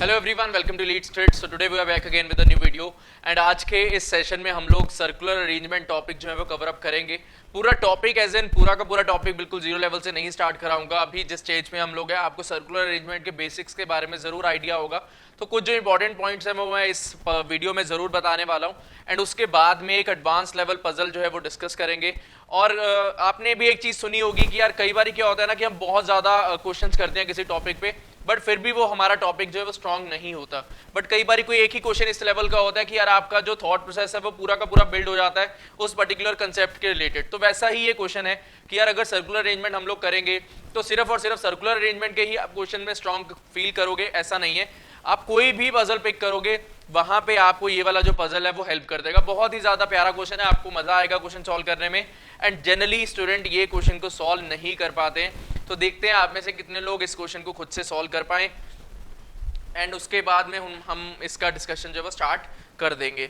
Hello everyone, welcome to Lead Street. So today we are back again with a new video and आज के इस session में हम लोग सर्कुलर अरेंजमेंट टॉपिक जो है वो कवर अप करेंगे। पूरा टॉपिक एज एन पूरा का पूरा टॉपिक बिल्कुल जीरो लेवल से नहीं स्टार्ट कराऊंगा। अभी जिस स्टेज पे हम लोग हैं आपको सर्कुलर अरेंजमेंट के बेसिक्स के बारे में जरूर आइडिया होगा, तो कुछ जो इंपॉर्टेंट पॉइंट्स हैं वो मैं इस वीडियो में जरूर बताने वाला हूँ। एंड उसके बाद में एक एडवांस लेवल पजल जो है वो डिस्कस करेंगे। और आपने भी एक चीज़ सुनी होगी कि यार कई बार क्या होता है ना कि हम बहुत ज़्यादा क्वेश्चंस करते हैं किसी टॉपिक पे, बट फिर भी वो हमारा टॉपिक जो है वो स्ट्रांग नहीं होता। बट कई बार कोई एक ही क्वेश्चन इस लेवल का होता है कि यार आपका जो थॉट प्रोसेस है वो पूरा का पूरा बिल्ड हो जाता है उस पर्टिकुलर कंसेप्ट के रिलेटेड। तो वैसा ही ये क्वेश्चन है कि यार अगर सर्कुलर अरेंजमेंट हम लोग करेंगे तो सिर्फ और सिर्फ सर्कुलर अरेंजमेंट के ही आप क्वेश्चन में स्ट्रांग फील करोगे, ऐसा नहीं है। आप कोई भी पजल पिक करोगे वहां पे आपको ये वाला जो पजल है वो हेल्प कर देगा। बहुत ही ज्यादा प्यारा क्वेश्चन है, आपको मजा आएगा क्वेश्चन सॉल्व करने में। एंड जनरली स्टूडेंट ये क्वेश्चन को सॉल्व नहीं कर पाते हैं, तो देखते हैं आप में से कितने लोग इस क्वेश्चन को खुद से सॉल्व कर पाए। एंड उसके बाद में हम इसका डिस्कशन जो है वो स्टार्ट कर देंगे।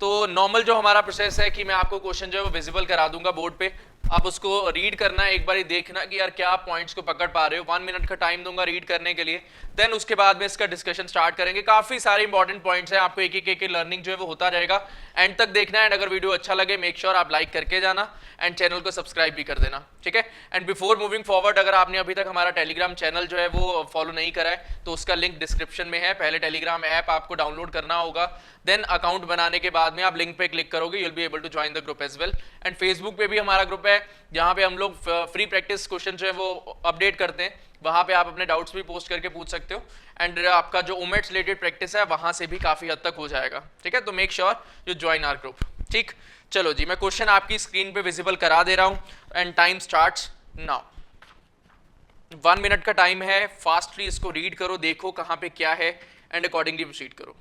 तो नॉर्मल जो हमारा प्रोसेस है कि मैं आपको क्वेश्चन जो है वो विजिबल करा दूंगा बोर्ड पे, आप उसको रीड करना, एक बार देखना कि यार क्या आप पॉइंट्स को पकड़ पा रहे हो। 1 मिनट का टाइम दूंगा रीड करने के लिए, देन उसके बाद में इसका डिस्कशन स्टार्ट करेंगे। काफी सारे इंपॉर्टेंट पॉइंट्स हैं, आपको एक एक लर्निंग जो है वो होता रहेगा। एंड तक देखना है, एंड अगर वीडियो अच्छा लगे मेक श्योर आप लाइक करके जाना एंड चैनल को सब्सक्राइब भी कर देना, ठीक है। एंड बिफोर मूविंग फॉरवर्ड, अगर आपने अभी तक हमारा टेलीग्राम चैनल जो है वो फॉलो नहीं करा है तो उसका लिंक डिस्क्रिप्शन में है। पहले टेलीग्राम ऐप आपको डाउनलोड करना होगा, देन अकाउंट बनाने के बाद में आप लिंक पे क्लिक करोगे, you will be able to join the group as well. And Facebook पे भी हमारा ग्रुप है जहाँ पे हम लोग फ्री प्रैक्टिस क्वेश्चन जो है वो अपडेट करते हैं, वहां पे आप अपने डाउट्स भी पोस्ट करके पूछ सकते हो। एंड आपका जो ओमेट्स रिलेटेड प्रैक्टिस है वहां से भी काफी हद तक हो जाएगा, ठीक है। तो make sure you join our group, ठीक। चलो जी, मैं क्वेश्चन आपकी स्क्रीन पे विजिबल करा दे रहा हूं and time starts now. 1 minute का टाइम है, फास्टली इसको रीड करो, देखो कहां पे क्या है एंड अकॉर्डिंगली प्रोसीड करो।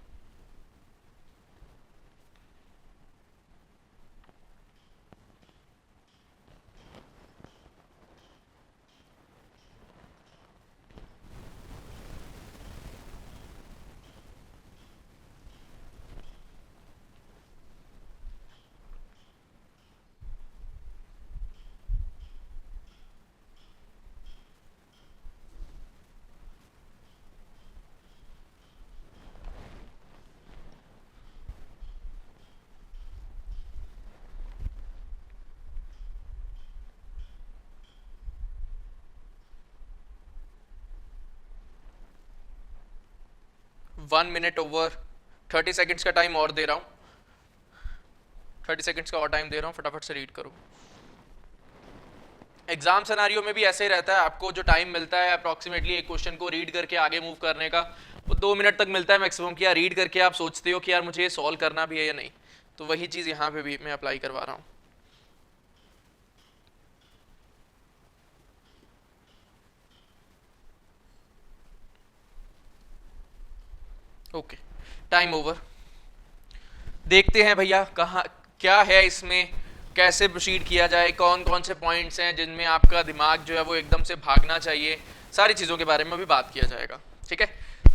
वन मिनट ओवर, 30 सेकेंड्स का टाइम और दे रहा हूं, 30 सेकेंड्स का और टाइम दे रहा हूं, फटाफट से रीड करो। एग्जाम सिनारियो में भी ऐसे ही रहता है, आपको जो टाइम मिलता है अप्रॉक्सीमेटली एक क्वेश्चन को रीड करके आगे मूव करने का, वो 2 मिनट तक मिलता है मैक्सिमम। कि यार रीड करके आप सोचते हो कि यार मुझे ये सॉल्व करना भी है या नहीं, तो वही चीज़ यहाँ पे भी मैं अप्लाई करवा रहा हूँ। Okay, time over. देखते हैं भैया कहाँ क्या है इसमें, कैसे प्रोसीड किया जाए, कौन कौन से पॉइंट्स हैं जिनमें आपका दिमाग जो है वो एकदम से भागना चाहिए, सारी चीज़ों के बारे में भी बात किया जाएगा, ठीक है।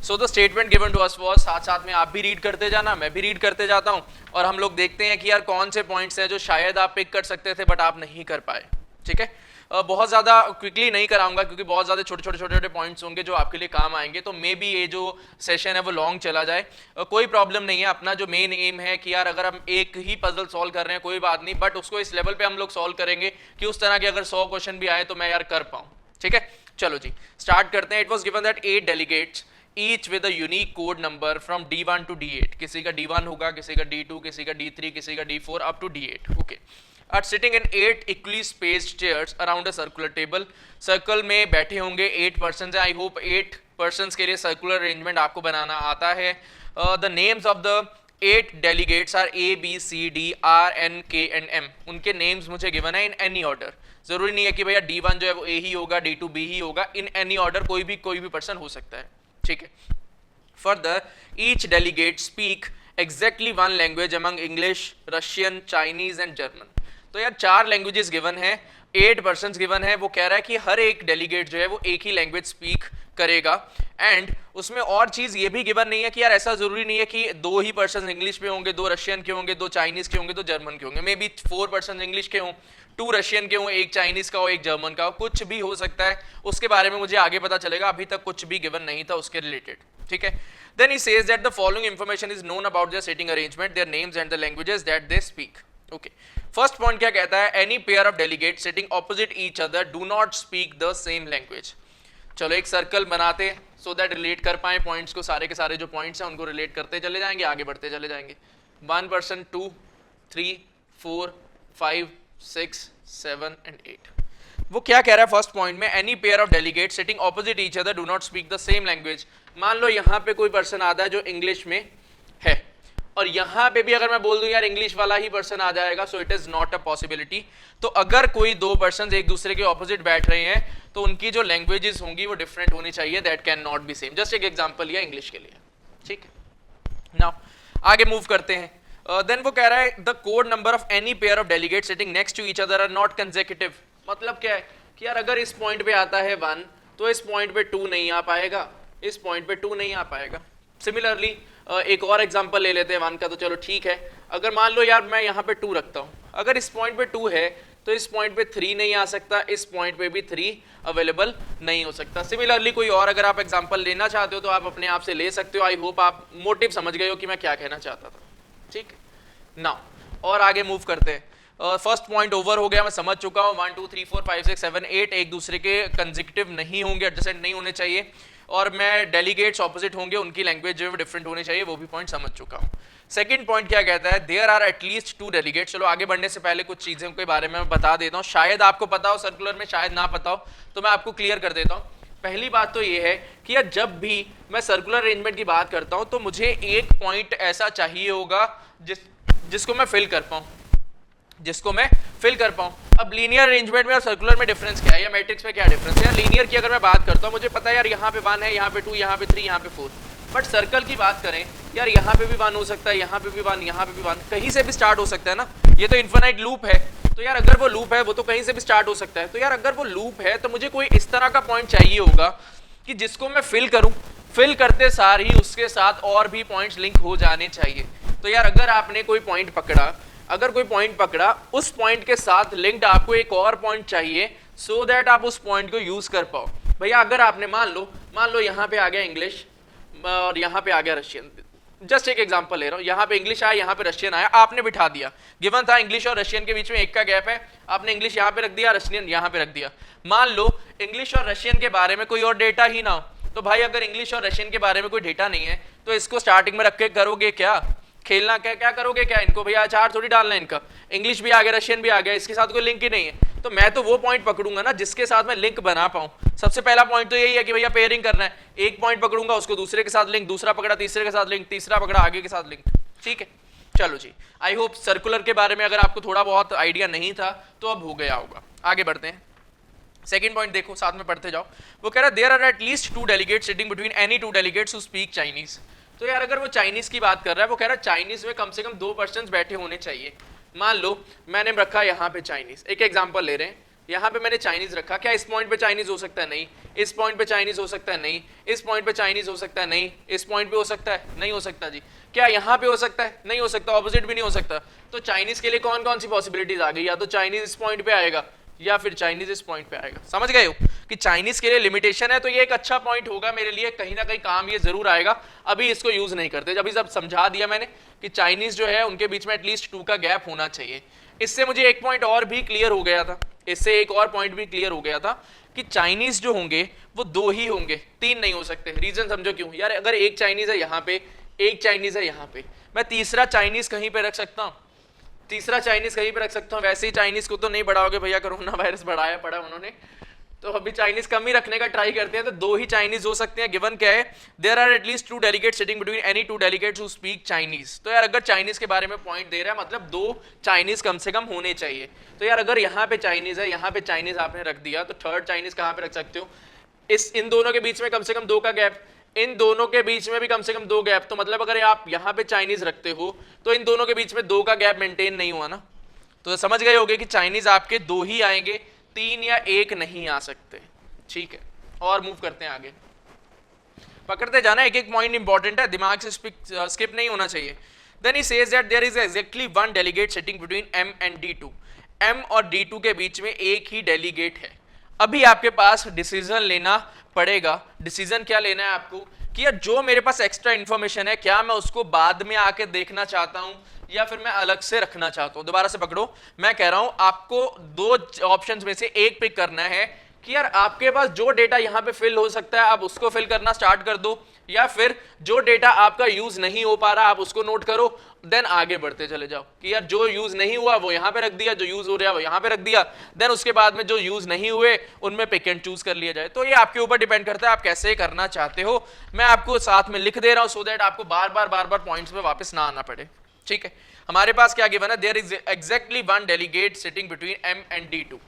So the statement given to us was, साथ साथ में आप भी रीड करते जाना, मैं भी रीड करते जाता हूँ, और हम लोग देखते हैं कि यार कौन से पॉइंट्स हैं जो शायद आप पिक कर सकते थे बट आप नहीं कर पाए, ठीक है। बहुत ज़्यादा क्विकली नहीं कराऊंगा क्योंकि बहुत ज़्यादा छोटे छोटे पॉइंट्स होंगे जो आपके लिए काम आएंगे, तो मे बी ये जो सेशन है वो लॉन्ग चला जाए, कोई प्रॉब्लम नहीं है। अपना जो मेन एम है कि यार अगर हम एक ही पजल सॉल्व कर रहे हैं कोई बात नहीं, बट उसको इस लेवल पे हम लोग सॉल्व करेंगे कि उस तरह के अगर 100 क्वेश्चन भी आए तो मैं यार कर पाऊँ, ठीक है। चलो जी स्टार्ट करते हैं। It was given that 8 delegates each with a unique code number from D1 to D8। किसी का D1 होगा, किसी का D2, किसी का D3, किसी का D4 up to D8, okay. Are sitting in 8 equally spaced chairs around a circular table. Circle में बैठे होंगे 8 पर्सन। आई होप 8 पर्सन के लिए सर्कुलर अरेंजमेंट आपको बनाना आता है। The names of the 8 delegates are ABCDRNKNM। उनके नेम्स मुझे गिवन है इन एनी ऑर्डर। जरूरी नहीं है कि भैया D1 जो है वो A ही होगा, D2 B ही होगा, इन एनी ऑर्डर कोई भी पर्सन हो सकता है, ठीक है। Further each delegate speak exactly 1 language among English, Russian, Chinese and German. तो यार 4 लैंग्वेजेस गिवन है, 8 पर्सन गिवन है, वो कह रहा है कि हर एक डेलीगेट जो है वो एक ही लैंग्वेज स्पीक करेगा। एंड उसमें और चीज ये भी गिवन नहीं है कि यार ऐसा जरूरी नहीं है कि 2 ही पर्सन इंग्लिश पे होंगे, 2 रशियन के होंगे, 2 चाइनीज के होंगे, 2 जर्मन के होंगे। मे बी 4 पर्सन इंग्लिश के हों, 2 रशियन के हों, 1 चाइनीज का हो, 1 जर्मन का हो, कुछ भी हो सकता है। उसके बारे में मुझे आगे पता चलेगा, अभी तक कुछ भी गिवन नहीं था उसके रिलेटेड, ठीक है। Then he says that the following information is known about their seating arrangement, their names and the languages that they speak. Okay, first point क्या कहता है, any pair of delegate sitting opposite each other do not speak the same language. चलो एक circle बनाते so that relate कर पाए points को, सारे के सारे जो पॉइंट्स हैं उनको रिलेट करते चले जाएंगे, आगे बढ़ते चले जाएंगे। 1 person 2 3 4 5 6 7 एंड 8। वो क्या कह रहा है फर्स्ट पॉइंट में, any pair of delegate sitting opposite each other do not speak the same language. मान लो यहाँ पे कोई पर्सन आता है जो इंग्लिश में है, और यहाँ पे भी अगर मैं बोल दूं यार इंग्लिश वाला ही पर्सन आ जाएगा, so it is not a possibility. तो अगर कोई दो पर्सन एक दूसरे के ऑपोजिट बैठ रहे हैं तो उनकी जो लैंग्वेजेस होंगी वो डिफरेंट होनी चाहिए, that can not be same. Just एक एग्जांपल लिया इंग्लिश के लिए, ठीक है। नाउ आगे मूव करते हैं। देन वो कह रहा है the code number of any pair of delegate sitting next to each other are not consecutive. मतलब क्या है कि यार अगर इस पॉइंट पे आता है 1 तो इस पॉइंट पे 2 नहीं आ पाएगा, इस पॉइंट पे 2 नहीं आ पाएगा। सिमिलरली एक और एग्जांपल ले लेते हैं 1 का, तो चलो ठीक है। अगर मान लो यार मैं यहाँ पे 2 रखता हूँ, अगर इस पॉइंट पे 2 है तो इस पॉइंट पे 3 नहीं आ सकता, इस पॉइंट पे भी 3 अवेलेबल नहीं हो सकता। सिमिलरली कोई और अगर आप एग्जांपल लेना चाहते हो तो आप अपने आप से ले सकते हो। आई होप आप मोटिव समझ गए हो कि मैं क्या कहना चाहता था, ठीक नाउ। और आगे मूव करते हैं। फर्स्ट पॉइंट ओवर हो गया, मैं समझ चुका हूँ 1 2 3 4 5 6 7 8 एक दूसरे के कंसेक्यूटिव नहीं होंगे, एडजेसेंट नहीं होने चाहिए, और मैं डेलीगेट्स ऑपोजिट होंगे, उनकी लैंग्वेज जो है डिफरेंट होनी चाहिए, वो भी पॉइंट समझ चुका हूँ। सेकंड पॉइंट क्या कहता है, देयर आर एटलीस्ट 2 डेलीगेट्स। चलो आगे बढ़ने से पहले कुछ चीज़ों के बारे में मैं बता देता हूँ, शायद आपको पता हो सर्कुलर में, शायद ना पता हो, तो मैं आपको क्लियर कर देता हूँ। पहली बात तो ये है कि यार जब भी मैं सर्कुलर अरेंजमेंट की बात करता हूँ तो मुझे एक पॉइंट ऐसा चाहिए होगा जिसको मैं फिल कर पाऊँ, जिसको मैं फिल कर पाऊँ। अब लीनियर अरेंजमेंट में और सर्कुलर में डिफरेंस क्या है, या मैट्रिक्स में क्या डिफरेंस है। यार लीनियर की अगर मैं बात करता हूँ मुझे पता है यार यहाँ पे 1 है, यहाँ पे 2, यहाँ पे 3, यहाँ पे 4। बट सर्कल की बात करें यार यहाँ पे भी 1 हो सकता है, यहाँ पे भी 1, यहाँ पे भी 1, कहीं से भी स्टार्ट हो सकता है ना। ये तो इन्फिनाइट लूप है, तो यार अगर वो लूप है वो तो कहीं से भी स्टार्ट हो सकता है। तो यार अगर वो लूप है तो मुझे कोई इस तरह का पॉइंट चाहिए होगा कि जिसको मैं फिल करूँ, फिल करते सार ही उसके साथ और भी पॉइंट्स लिंक हो जाने चाहिए। तो यार अगर आपने कोई पॉइंट पकड़ा, अगर कोई पॉइंट पकड़ा, उस पॉइंट के साथ लिंक्ड आपको एक और पॉइंट चाहिए सो दैट आप उस पॉइंट को यूज कर पाओ। भैया अगर आपने मान लो यहाँ पे आ गया इंग्लिश और यहाँ पे आ गया रशियन, जस्ट एक एग्जांपल ले रहा हूँ, यहाँ पे इंग्लिश आया, यहाँ पे रशियन आया, आपने बिठा दिया, गिवन था इंग्लिश और रशियन के बीच में 1 का गैप है, आपने इंग्लिश यहाँ पे रख दिया, रशियन यहाँ पे रख दिया। मान लो इंग्लिश और रशियन के बारे में कोई और डेटा ही ना हो, तो भाई अगर इंग्लिश और रशियन के बारे में कोई डेटा नहीं है तो इसको स्टार्टिंग में रख के करोगे क्या, खेलना क्या करोगे क्या इनको, भैया अचार थोड़ी डालना है इनका, इंग्लिश भी आ गया रशियन भी आ गया, इसके साथ कोई लिंक ही नहीं है। तो मैं तो वो पॉइंट पकड़ूंगा ना जिसके साथ मैं लिंक बना पाऊं। सबसे पहला पॉइंट तो यही है कि भैया पेयरिंग करना है, एक पॉइंट पकड़ूंगा उसको दूसरे के साथ लिंक, दूसरा पकड़ा तीसरे के साथ लिंक, तीसरा पकड़ा आगे के साथ लिंक, ठीक है। चलो जी, आई होप सर्कुलर के बारे में अगर आपको थोड़ा बहुत आइडिया नहीं था तो अब हो गया होगा। आगे बढ़ते हैं, सेकंड पॉइंट देखो, साथ में पढ़ते जाओ। वो कह रहा है there are at least 2 delegates sitting between any 2 delegates who speak Chinese. तो यार अगर वो चाइनीज की बात कर रहा है, वो कह रहा है चाइनीज में कम से कम 2 पर्सन बैठे होने चाहिए। मान लो मैंने रखा यहाँ पे चाइनीज, एक एग्जांपल ले रहे हैं, यहाँ पे मैंने चाइनीज रखा, क्या इस पॉइंट पे चाइनीज हो सकता है, नहीं, इस पॉइंट पे चाइनीज हो सकता है, नहीं, इस पॉइंट पे चाइनीज हो सकता है, नहीं, इस पॉइंट पे हो सकता है, नहीं हो सकता जी, क्या यहाँ पे हो सकता है, नहीं हो सकता, ऑपोजिट भी नहीं हो सकता। तो चाइनीज के लिए कौन कौन सी पॉसिबिलिटीज आ गई, या तो चाइनीज इस पॉइंट पे आएगा या फिर चाइनीज इस पॉइंट पे आएगा। समझ गए हो कि चाइनीज के लिए लिमिटेशन है, तो ये एक अच्छा पॉइंट होगा मेरे लिए, कहीं ना कहीं काम ये जरूर आएगा। अभी इसको यूज नहीं करते, अभी सब समझा दिया मैंने कि चाइनीज जो है उनके बीच में एटलीस्ट 2 का गैप होना चाहिए। इससे मुझे एक पॉइंट और भी क्लियर हो गया था, इससे एक और पॉइंट भी क्लियर हो गया था कि चाइनीज जो होंगे वो 2 ही होंगे, 3 नहीं हो सकते। रीजन समझो क्यों, यार अगर एक चाइनीज है यहाँ पे, एक चाइनीज है यहाँ पे, मैं तीसरा चाइनीज कहीं पे रख सकता हूँ, तीसरा चाइनीज कहीं पे रख सकता हूँ। वैसे ही चाइनीज को तो नहीं बढ़ाओगे भैया, कोरोना वायरस बढ़ाया पड़ा उन्होंने, तो अभी चाइनीज कम ही रखने का ट्राई करते हैं, तो 2 ही चाइनीज हो सकते हैं। गिवन क्या है, there are at least 2 delegates sitting between any 2 delegates who speak Chinese. तो यार अगर चाइनीज के बारे में पॉइंट दे रहा है मतलब 2 चाइनीज कम से कम होने चाहिए। तो यार अगर यहाँ पे चाइनीज है, यहाँ पे चाइनीज आपने रख दिया, तो थर्ड चाइनीज कहाँ पे रख सकते हो, इन दोनों के बीच में कम से कम 2 का गैप, इन दोनों के बीच में भी कम से कम 2 गैप। तो मतलब अगर आप यहाँ पे चाइनीज रखते हो तो इन दोनों के बीच में 2 का गैप मेंटेन नहीं हुआ ना। तो समझ गए होंगे कि चाइनीज आपके 2 ही आएंगे, 3 या 1 नहीं आ सकते, ठीक है। और मूव करते हैं आगे, पकड़ते जाना, एक एक पॉइंट इंपॉर्टेंट है, दिमाग से स्किप नहीं होना चाहिए। Then he says that there is exactly 1 delegate sitting between M and D2। M और D2 के बीच में एक ही डेलीगेट है। अभी आपके पास डिसीजन लेना पड़ेगा। डिसीजन क्या लेना है आपको कि यार जो मेरे पास एक्स्ट्रा इंफॉर्मेशन है क्या मैं उसको बाद में आके देखना चाहता हूं या फिर मैं अलग से रखना चाहता हूं। दोबारा से पकड़ो, मैं कह रहा हूं आपको दो ऑप्शंस में से एक पिक करना है कि यार आपके पास जो डेटा यहां पे फिल हो सकता है आप उसको फिल करना स्टार्ट कर दो, या फिर जो डेटा आपका यूज नहीं हो पा रहा आप उसको नोट करो, देन आगे बढ़ते चले जाओ कि यार जो यूज नहीं हुआ वो यहां पे रख दिया, जो यूज हो रहा है वो यहां पे रख दिया, देन उसके बाद में जो यूज नहीं हुए उनमें पिक एंड चूज कर लिया जाए। तो ये आपके ऊपर डिपेंड करता है आप कैसे करना चाहते हो। मैं आपको साथ में लिख दे रहा हूं सो दैट आपको बार बार पॉइंट्स पे वापस ना आना पड़े। ठीक है, हमारे पास क्या गिवन है, there is exactly one delegate sitting between M and D2।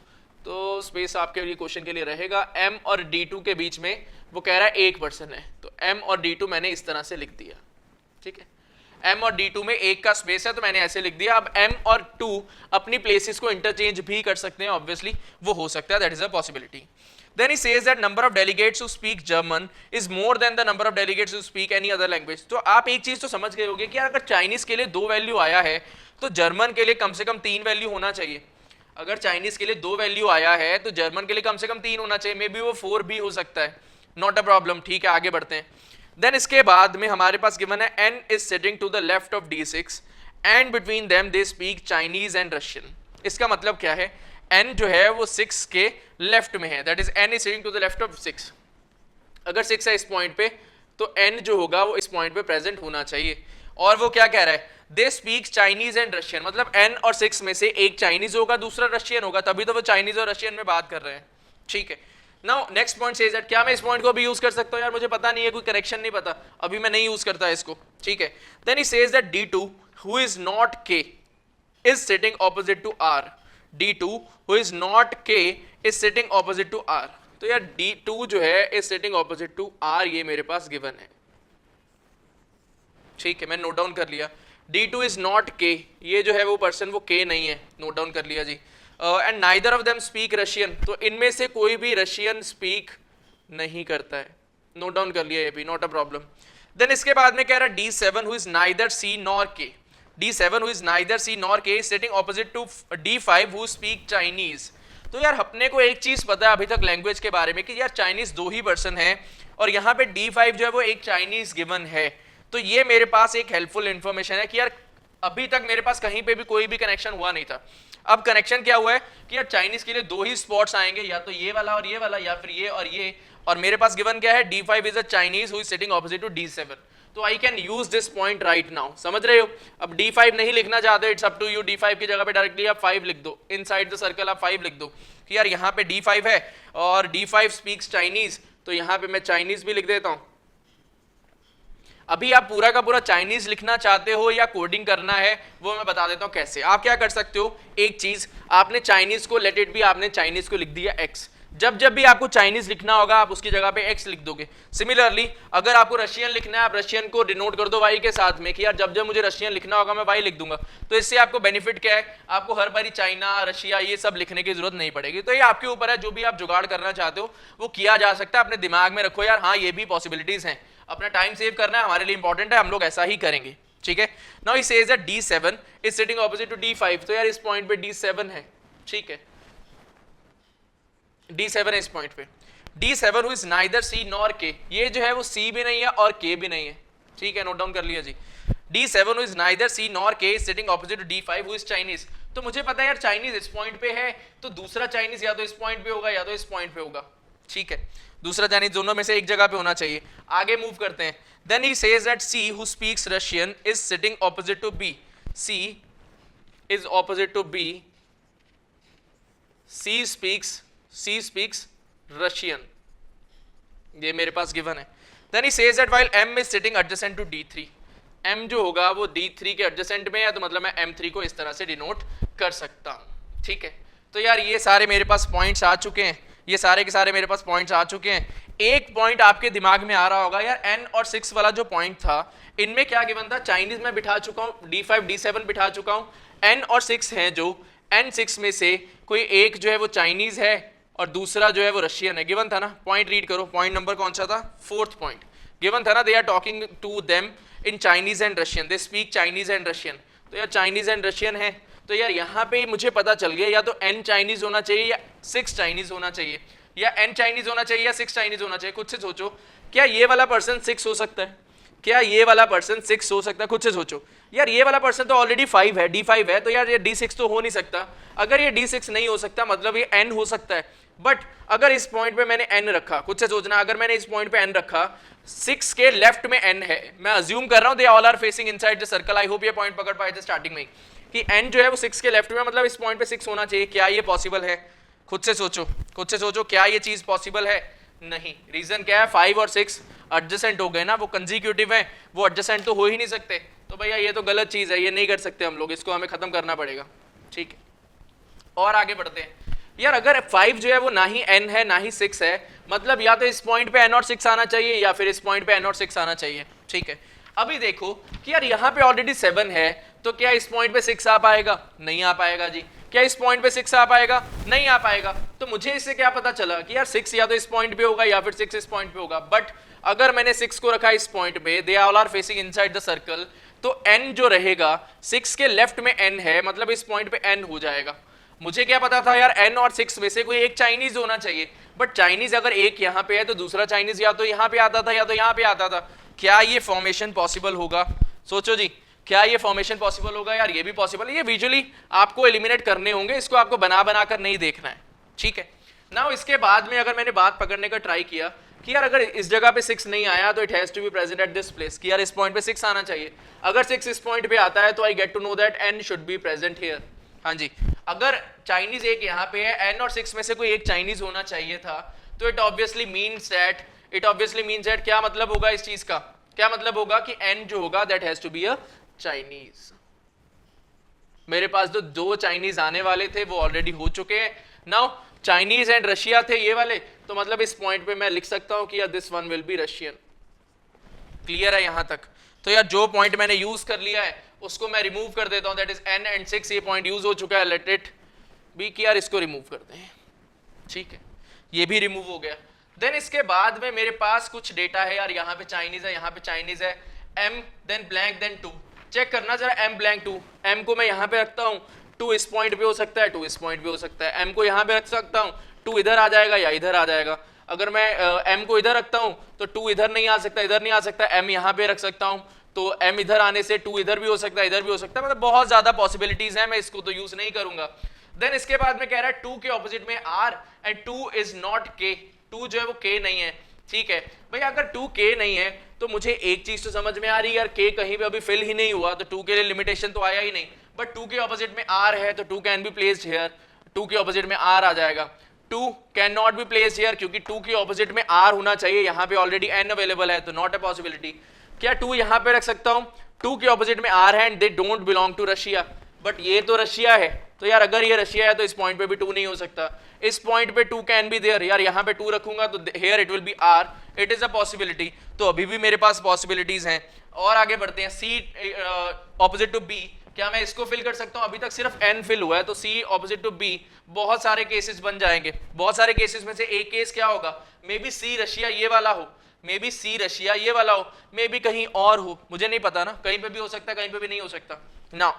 तो स्पेस आपके लिए क्वेश्चन के लिए रहेगा, m और D2 के बीच में वो कह रहा है एक पर्सन है, तो m और D2 मैंने इस तरह से लिख दिया। ठीक है, m और D2 में एक का स्पेस है तो मैंने ऐसे लिख दिया। अब m और 2 अपनी प्लेसेस को इंटरचेंज भी कर सकते हैं, ऑब्वियसली वो हो सकता है, that is a possibility. Then he says that number of delegates who speak German is more than the number of delegates who speak any other language। तो आप एक चीज तो समझ गए होंगे कि अगर चाइनीज के लिए 2 वैल्यू आया है तो जर्मन के लिए कम से कम 3 वैल्यू होना चाहिए। अगर चाइनीज के लिए 2 वैल्यू आया है तो जर्मन के लिए कम से कम 3 होना चाहिए, मे बी वो 4 भी हो सकता है, नॉट अ प्रॉब्लम। ठीक है, आगे बढ़ते हैं। देन इसके बाद में हमारे पास गिवन है n is sitting to the left of D6 and between them they speak Chinese and Russian। इसका मतलब क्या है, n जो है वो 6 के लेफ्ट में है, that is n is sitting to the left of 6। अगर 6 है इस पॉइंट पे तो n जो होगा वो इस पॉइंट पे प्रेजेंट होना चाहिए। और वो क्या कह रहा है, दे स्पीक चाइनीज एंड रशियन, मतलब n और 6 में से एक चाइनीज होगा दूसरा रशियन होगा, तभी तो वो चाइनीज और रशियन में बात कर रहे हैं। ठीक है, now next point says that क्या मैं इस पॉइंट को भी यूज कर सकता हूं, यार मुझे पता नहीं है, कोई करेक्शन नहीं पता, अभी मैं नहीं यूज करता इसको। ठीक है, then he says that D2 who is not K is sitting opposite to R। D2 who is not K is sitting opposite to R। तो यार D2 जो है is sitting opposite to R, ये मेरे पास गिवन है। ठीक है, मैं नोट डाउन कर लिया। D2 इज नॉट K, ये जो है वो पर्सन वो K नहीं है, नोट डाउन कर लिया जी। And neither of them speak Russian, तो इनमें से कोई भी रशियन स्पीक नहीं करता है, नोट डाउन कर लिया ये भी, नॉट अ प्रॉब्लम। देन इसके बाद में कह रहा है D7 who is neither C nor K। D7 who is neither C nor K sitting opposite to D5 who speak Chinese. तो यार अपने को एक चीज पता है अभी तक लैंग्वेज के बारे में कि यार चाइनीज 2 ही पर्सन है और यहाँ पे D5 जो है वो एक चाइनीज गिवन है। तो ये मेरे पास एक हेल्पफुल इंफॉर्मेशन है कि यार अभी तक मेरे पास कहीं पे भी कोई भी कनेक्शन हुआ नहीं था। अब कनेक्शन क्या हुआ है कि यार चाइनीज के लिए 2 ही स्पॉट्स आएंगे, या तो ये वाला और ये वाला, या फिर ये और ये, और मेरे पास गिवन क्या है, D5 is a Chinese who is sitting opposite to D7। तो I can use this point right now, समझ रहे हो। अब D5 नहीं लिखना चाहते, it's up to you, D5 की जगह पे डायरेक्टली आप 5 लिख दो, इनसाइड द सर्कल आप 5 लिख दो कि यार यहाँ पे D5 है और D5 स्पीक्स चाइनीज, तो यहाँ पे मैं चाइनीज भी लिख देता हूँ। अभी आप पूरा का पूरा चाइनीज लिखना चाहते हो या कोडिंग करना है वो मैं बता देता हूं कैसे। आप क्या कर सकते हो, एक चीज आपने चाइनीज को लेट इट भी, आपने चाइनीज को लिख दिया x, जब जब भी आपको चाइनीज लिखना होगा आप उसकी जगह पे x लिख दोगे। सिमिलरली अगर आपको रशियन लिखना है आप रशियन को डिनोट कर दो y के साथ में कि यार जब जब मुझे रशियन लिखना होगा मैं y लिख दूंगा। तो इससे आपको बेनिफिट क्या है, आपको हर बारी चाइना रशिया ये सब लिखने की जरूरत नहीं पड़ेगी। तो ये आपके ऊपर है, जो भी आप जुगाड़ करना चाहते हो वो किया जा सकता है। अपने दिमाग में रखो यार हाँ ये भी पॉसिबिलिटीज हैं, अपना टाइम सेव करना है हमारे लिए इंपॉर्टेंट है, हम लोग ऐसा ही करेंगे। ठीक है, now he says that D7 is sitting opposite to D5। तो यार इस पॉइंट पे D7 है। ठीक है, D7 है इस पॉइंट पे। D7 who is neither C nor K, ये जो है वो C भी नहीं है और K भी नहीं है। ठीक है, नोट डाउन कर लिया जी। D7 who is neither C nor K is sitting opposite to D5 who is Chinese. तो मुझे पता है यार चाइनीज इस पॉइंट पे है तो दूसरा चाइनीज या तो इस पॉइंट पे होगा या तो इस पॉइंट पे होगा। ठीक है, दूसरा चाइनीज दोनों में से एक जगह पे होना चाहिए। आगे मूव करते हैं। Then he says that C who speaks Russian is sitting opposite to B। C is opposite to B, C speaks Russian, ये मेरे पास गिवन है। Then he says that while M is sitting adjacent to D3। M जो होगा वो D3 के adjacent में है, तो मतलब मैं M3 को इस तरह से डिनोट कर सकता हूं। ठीक है, तो यार ये सारे मेरे पास पॉइंट्स आ चुके हैं, ये सारे के सारे मेरे पास पॉइंट्स आ चुके हैं। एक पॉइंट आपके दिमाग में आ रहा होगा यार n और 6 वाला जो पॉइंट था इनमें क्या गिवन था, चाइनीज में बिठा चुका हूं, D5 D7 बिठा चुका हूं, n और 6 हैं जो n6 में से कोई एक जो है वो चाइनीज है और दूसरा जो है वो रशियन है। गिवन था ना, पॉइंट रीड करो, पॉइंट नंबर कौन सा था, 4th पॉइंट गिवन था ना, they are talking to them in Chinese and Russian, they speak Chinese and Russian. तो यार चाइनीज एंड रशियन है तो यार यहाँ पे मुझे पता चल गया या तो n चाइनीज होना चाहिए या 6 चाइनीज होना चाहिए, या n चाइनीज होना चाहिए या 6 चाइनीज होना चाहिए। खुद से सोचो, क्या ये वाला पर्सन 6 हो सकता है? क्या ये वाला पर्सन 6 हो सकता है? खुद से सोचो यार, ये वाला पर्सन तो ऑलरेडी 5 है, D5 है, तो यार ये D6 तो हो नहीं सकता। अगर ये D6 नहीं हो सकता मतलब ये n हो सकता है। बट अगर इस पॉइंट पे मैंने n रखा, खुद से सोचना, अगर मैंने इस पॉइंट पे n रखा, 6 के लेफ्ट में n है, मैं अज्यूम कर रहा हूं they all are facing inside the circle. I hope ये पॉइंट पकड़ पाए थे स्टार्टिंग में कि n जो है वो 6 के लेफ्ट में, मतलब इस पॉइंट पे 6 होना चाहिए। क्या ये पॉसिबल है? खुद से सोचो, खुद से सोचो, क्या ये चीज पॉसिबल है? नहीं। रीजन क्या है? 5 और 6 एडजेसेंट हो गए ना, वो कंसेक्यूटिव है, वो एडजेसेंट तो हो ही नहीं सकते। तो भैया ये तो गलत चीज है, ये नहीं कर सकते हम लोग, इसको हमें खत्म करना पड़ेगा। ठीक है, और आगे बढ़ते हैं। यार अगर 5 जो है वो ना ही n है ना ही 6 है, मतलब या तो इस पॉइंट पे n और 6 आना चाहिए या फिर इस पॉइंट पे n और 6 आना चाहिए। ठीक है, अभी देखो कि यार यहाँ पे ऑलरेडी 7 है, तो क्या इस पॉइंट पे 6 आ पाएगा? नहीं आ पाएगा जी। क्या इस पॉइंट पे 6 आ पाएगा? नहीं आ पाएगा। तो मुझे इससे क्या पता चला कि यार 6 या तो इस पॉइंट पे होगा या फिर 6 इस पॉइंट पे होगा। बट अगर मैंने 6 को रखा इस पॉइंट पे, they all are facing inside the circle, तो n जो रहेगा 6 के लेफ्ट में n है, मतलब इस पॉइंट पे n हो जाएगा। मुझे क्या पता था यार n और 6 में से कोई एक चाइनीज होना चाहिए, बट चाइनीज अगर एक यहाँ पे है तो दूसरा चाइनीज या तो यहाँ पे आता था या तो यहाँ पे आता था। क्या ये फॉर्मेशन पॉसिबल होगा? सोचो जी, क्या ये फॉर्मेशन पॉसिबल होगा? यार ये भी पॉसिबल है। ये विजुअली आपको एलिमिनेट करने होंगे, इसको आपको बना बना कर नहीं देखना है। ठीक है, नाउ इसके बाद में अगर मैंने बात पकड़ने का ट्राई किया कि यार अगर इस जगह पे 6 नहीं आया तो it has to be present at this place, कि यार इस पॉइंट पे 6 आना चाहिए। अगर 6 इस पॉइंट पे आता है तो I get to know that n should be present here. हाँ जी, अगर चाइनीज एक यहाँ पे है, n और 6 में से कोई एक चाइनीज होना चाहिए था, तो इट ऑब्वियसली मीन्स दैट क्या मतलब होगा इस चीज का? क्या मतलब होगा कि n जो होगा that has to be a Chinese. मेरे पास जो 2 चाइनीज आने वाले थे वो ऑलरेडी हो चुके हैं। नाउ चाइनीज एंड रशिया थे ये वाले, तो मतलब इस पॉइंट पे मैं लिख सकता हूं कि यार this one will be Russian. Clear है यहां तक? तो यार जो पॉइंट मैंने यूज कर लिया है उसको मैं रिमूव कर देता हूं, दैट इज n एंड 6। ये पॉइंट यूज हो चुका है, लेट इट बी कि यार इसको रिमूव करते हैं। ठीक है, ये भी रिमूव हो गया। देन इसके बाद में मेरे पास कुछ डेटा है यार, यहाँ पे चाइनीज है, यहाँ पे चाइनीज है, m then blank then 2। Check करना जरा m ब्लैंक 2, m को मैं यहाँ पे रखता हूँ, 2 इस पॉइंट पे हो सकता है, 2 इस पॉइंट पे हो सकता है। m को यहाँ पे रख सकता हूँ, 2 इधर आ जाएगा या इधर आ जाएगा। अगर मैं m को इधर रखता हूँ तो 2 इधर नहीं आ सकता, इधर नहीं आ सकता। m यहाँ पे रख सकता हूँ तो m इधर आने से 2 इधर भी हो सकता है, इधर भी हो सकता है। मतलब बहुत ज्यादा पॉसिबिलिटीज है, मैं इसको तो यूज नहीं करूंगा। देन इसके बाद में कह रहा है 2 के ऑपोजिट में r and 2 is not k। 2 जो है वो k नहीं है। ठीक है भाई, अगर 2 k नहीं है तो मुझे एक चीज तो समझ में आ रही है यार, k कहीं पे अभी फिल ही नहीं हुआ तो 2 के लिए लिमिटेशन तो आया ही नहीं। बट 2 के ऑपोजिट में r है तो 2 कैन बी प्लेस्ड हियर, 2 के ऑपोजिट में r आ जाएगा। 2 can not be placed here क्योंकि 2 के ऑपोजिट में r होना चाहिए, यहाँ पे ऑलरेडी n अवेलेबल है तो नॉट अ पॉसिबिलिटी। क्या 2 यहाँ पे रख सकता हूँ? 2 के ऑपोजिट में r है and they don't belong to Russia, but ये तो रशिया है, तो यार अगर ये रशिया है तो इस पॉइंट पे भी 2 नहीं हो सकता। इस पॉइंट पे 2 कैन बी देयर, यार यहाँ पे 2 रखूंगा तो here it will be r, it is a possibility. तो अभी भी मेरे पास पॉसिबिलिटीज हैं। और आगे बढ़ते हैं, c ऑपोजिट टू b, क्या मैं इसको फिल कर सकता हूँ? अभी तक सिर्फ n फिल हुआ है, तो c ऑपोजिट टू b बहुत सारे केसेस बन जाएंगे। बहुत सारे केसेस में से एक केस क्या होगा? मे बी c रशिया ये वाला हो, मे बी c रशिया ये वाला हो, मे बी कहीं और हो, मुझे नहीं पता ना, कहीं पे भी हो सकता है, कहीं पे भी नहीं हो सकता ना।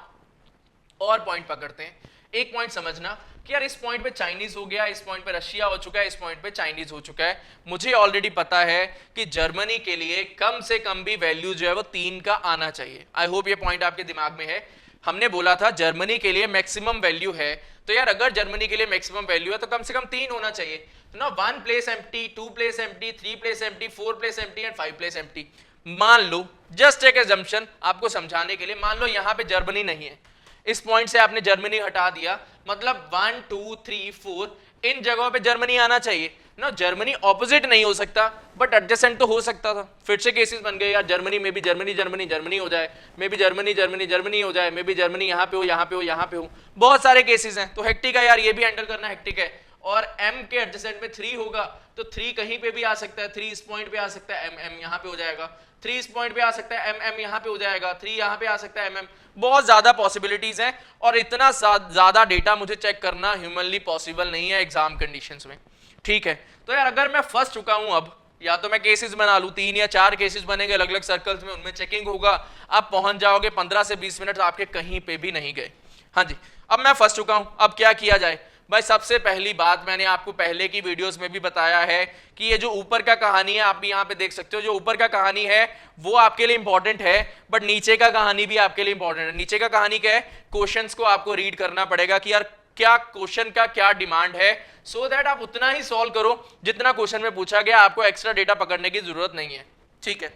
और पॉइंट पकड़ते हैं। एक पॉइंट समझना कि यार इस पॉइंट पे चाइनीज हो गया, इस पॉइंट पे रशिया हो चुका है, इस पॉइंट पे चाइनीज हो चुका है। मुझे ऑलरेडी पता है कि जर्मनी के लिए कम से कम भी वैल्यू जो है वो 3 का आना चाहिए। आई होप ये पॉइंट आपके दिमाग में है। हमने बोला था जर्मनी के लिए मैक्सिमम वैल्यू है, तो यार अगर जर्मनी के लिए मैक्सिमम वैल्यू है तो कम से कम 3 होना चाहिए। तो ना 1 place empty, 2 place empty, 3 place empty, 4 place empty and 5 place empty. मान लो, जस्ट एक एजम्पशन आपको समझाने के लिए, मान लो यहाँ पे जर्मनी नहीं है, इस पॉइंट से आपने जर्मनी हटा दिया, मतलब 1 2 3 4 इन जगहों पे जर्मनी आना चाहिए ना। जर्मनी ऑपोजिट नहीं हो सकता बट एडजेसेंट तो हो सकता था। फिर से केसेस बन गए यार, जर्मनी में भी जर्मनी जर्मनी जर्मनी हो जाए, मे भी जर्मनी जर्मनी जर्मनी हो जाए, मे भी जर्मनी यहाँ पे हो यहाँ पे हो यहाँ पे हो, बहुत सारे केसेस हैं। तो हेक्टिक है यार, ये भी हैंडल करना हेक्टिक है। और m के एडजेसेंट में 3 होगा तो 3 कहीं पे भी आ सकता है, 3 इस पॉइंट पे आ सकता है, m यहाँ पे हो जाएगा, 3 इस पॉइंट पे आ सकता है, m यहाँ पे हो जाएगा, 3 यहाँ पे आ सकता है, m बहुत ज्यादा पॉसिबिलिटीज हैं। और इतना ज्यादा डेटा मुझे चेक करना ह्यूमनली पॉसिबल नहीं है एग्जाम कंडीशंस में। ठीक है, तो यार अगर मैं फंस चुका हूं, अब या तो मैं केसेस बना लूं, 3 या 4 केसेस बनेंगे अलग अलग सर्कल्स में, उनमें चेकिंग होगा, आप पहुंच जाओगे 15 से 20 मिनट आपके कहीं पे भी नहीं गए। हाँ जी, अब मैं फंस चुका हूं, अब क्या किया जाए भाई? सबसे पहली बात, मैंने आपको पहले की वीडियोस में भी बताया है कि ये जो ऊपर का कहानी है, आप भी यहाँ पे देख सकते हो, जो ऊपर का कहानी है वो आपके लिए इंपॉर्टेंट है, बट नीचे का कहानी भी आपके लिए इंपॉर्टेंट है। नीचे का कहानी क्या है? क्वेश्चंस को आपको रीड करना पड़ेगा कि यार क्या क्वेश्चन का क्या डिमांड है, सो दैट आप उतना ही सॉल्व करो जितना क्वेश्चन में पूछा गया, आपको एक्स्ट्रा डेटा पकड़ने की जरूरत नहीं है, ठीक है।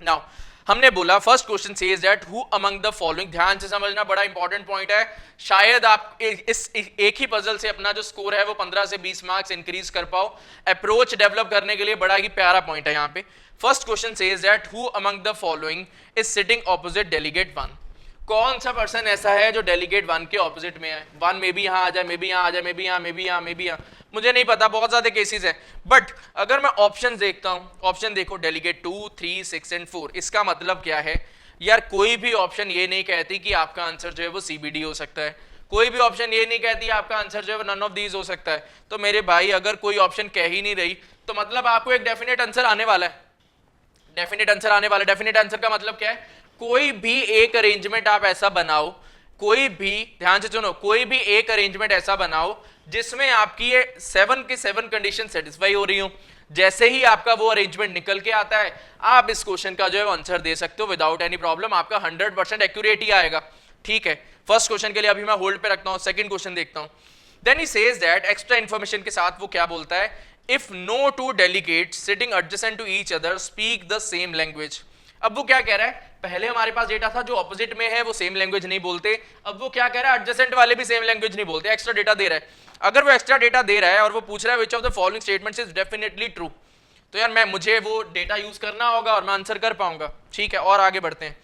नाउ हमने बोला first question says that who among the following, ध्यान से समझना, बड़ा इंपॉर्टेंट पॉइंट है, शायद आप इस एक ही पजल से अपना जो स्कोर है वो 15 से 20 मार्क्स इंक्रीज कर पाओ। अप्रोच डेवलप करने के लिए बड़ा ही प्यारा पॉइंट है यहाँ पे। First question says that who among the following is sitting opposite delegate 1, कौन सा पर्सन ऐसा है जो डेलीगेट 1 के ऑपोजिट में है? 1 में भी यहां आ जाए, में भी यहां आ जाए, में भी यहां, में भी यहां, में भी यहां, मुझे नहीं पता, बहुत ज्यादा केसेस है। बट अगर मैं ऑप्शन देखता हूं, ऑप्शन देखो, डेलीगेट 2, 3, 6 एंड 4, इसका मतलब क्या है यार? कोई भी ऑप्शन ये नहीं कहती कि आपका आंसर जो है वो सीबीडी हो सकता है, कोई भी ऑप्शन ये नहीं कहती आपका आंसर जो है वो नन ऑफ दीज हो सकता है। तो मेरे भाई अगर कोई ऑप्शन कह ही नहीं रही तो मतलब आपको एक डेफिनेट आंसर आने वाला है, डेफिनेट आंसर आने वाला है। डेफिनेट आंसर का मतलब क्या है? कोई भी एक अरेंजमेंट आप ऐसा बनाओ, कोई भी, ध्यान से सुनो, कोई भी एक अरेंजमेंट ऐसा बनाओ जिसमें आपकी ये 7 के 7 कंडीशन सेटिस्फाई हो रही हो, जैसे ही आपका वो अरेंजमेंट निकल के आता है आप इस क्वेश्चन का जो है आंसर दे सकते हो विदाउट एनी प्रॉब्लम, आपका 100% एक्यूरेट ही आएगा, ठीक है। फर्स्ट क्वेश्चन के लिए अभी मैं होल्ड पे रखता हूं, सेकंड क्वेश्चन देखता हूं। Then he says that, extra information के साथ वो क्या बोलता है, if no two delegates sitting adjacent to each other speak the same language. अब वो क्या कह रहा है? पहले हमारे पास डेटा था जो ऑपोजिट में है वो सेम लैंग्वेज नहीं बोलते, अब वो क्या कह रहा है? एडजेसेंट वाले भी सेम लैंग्वेज नहीं बोलते, एक्स्ट्रा डेटा दे रहा है। अगर वो एक्स्ट्रा डेटा दे रहा है और वो पूछ रहा है विच of the following statements is definitely true, तो यार मुझे वो डेटा यूज करना होगा और मैं आंसर कर पाऊंगा, ठीक है। और आगे बढ़ते हैं।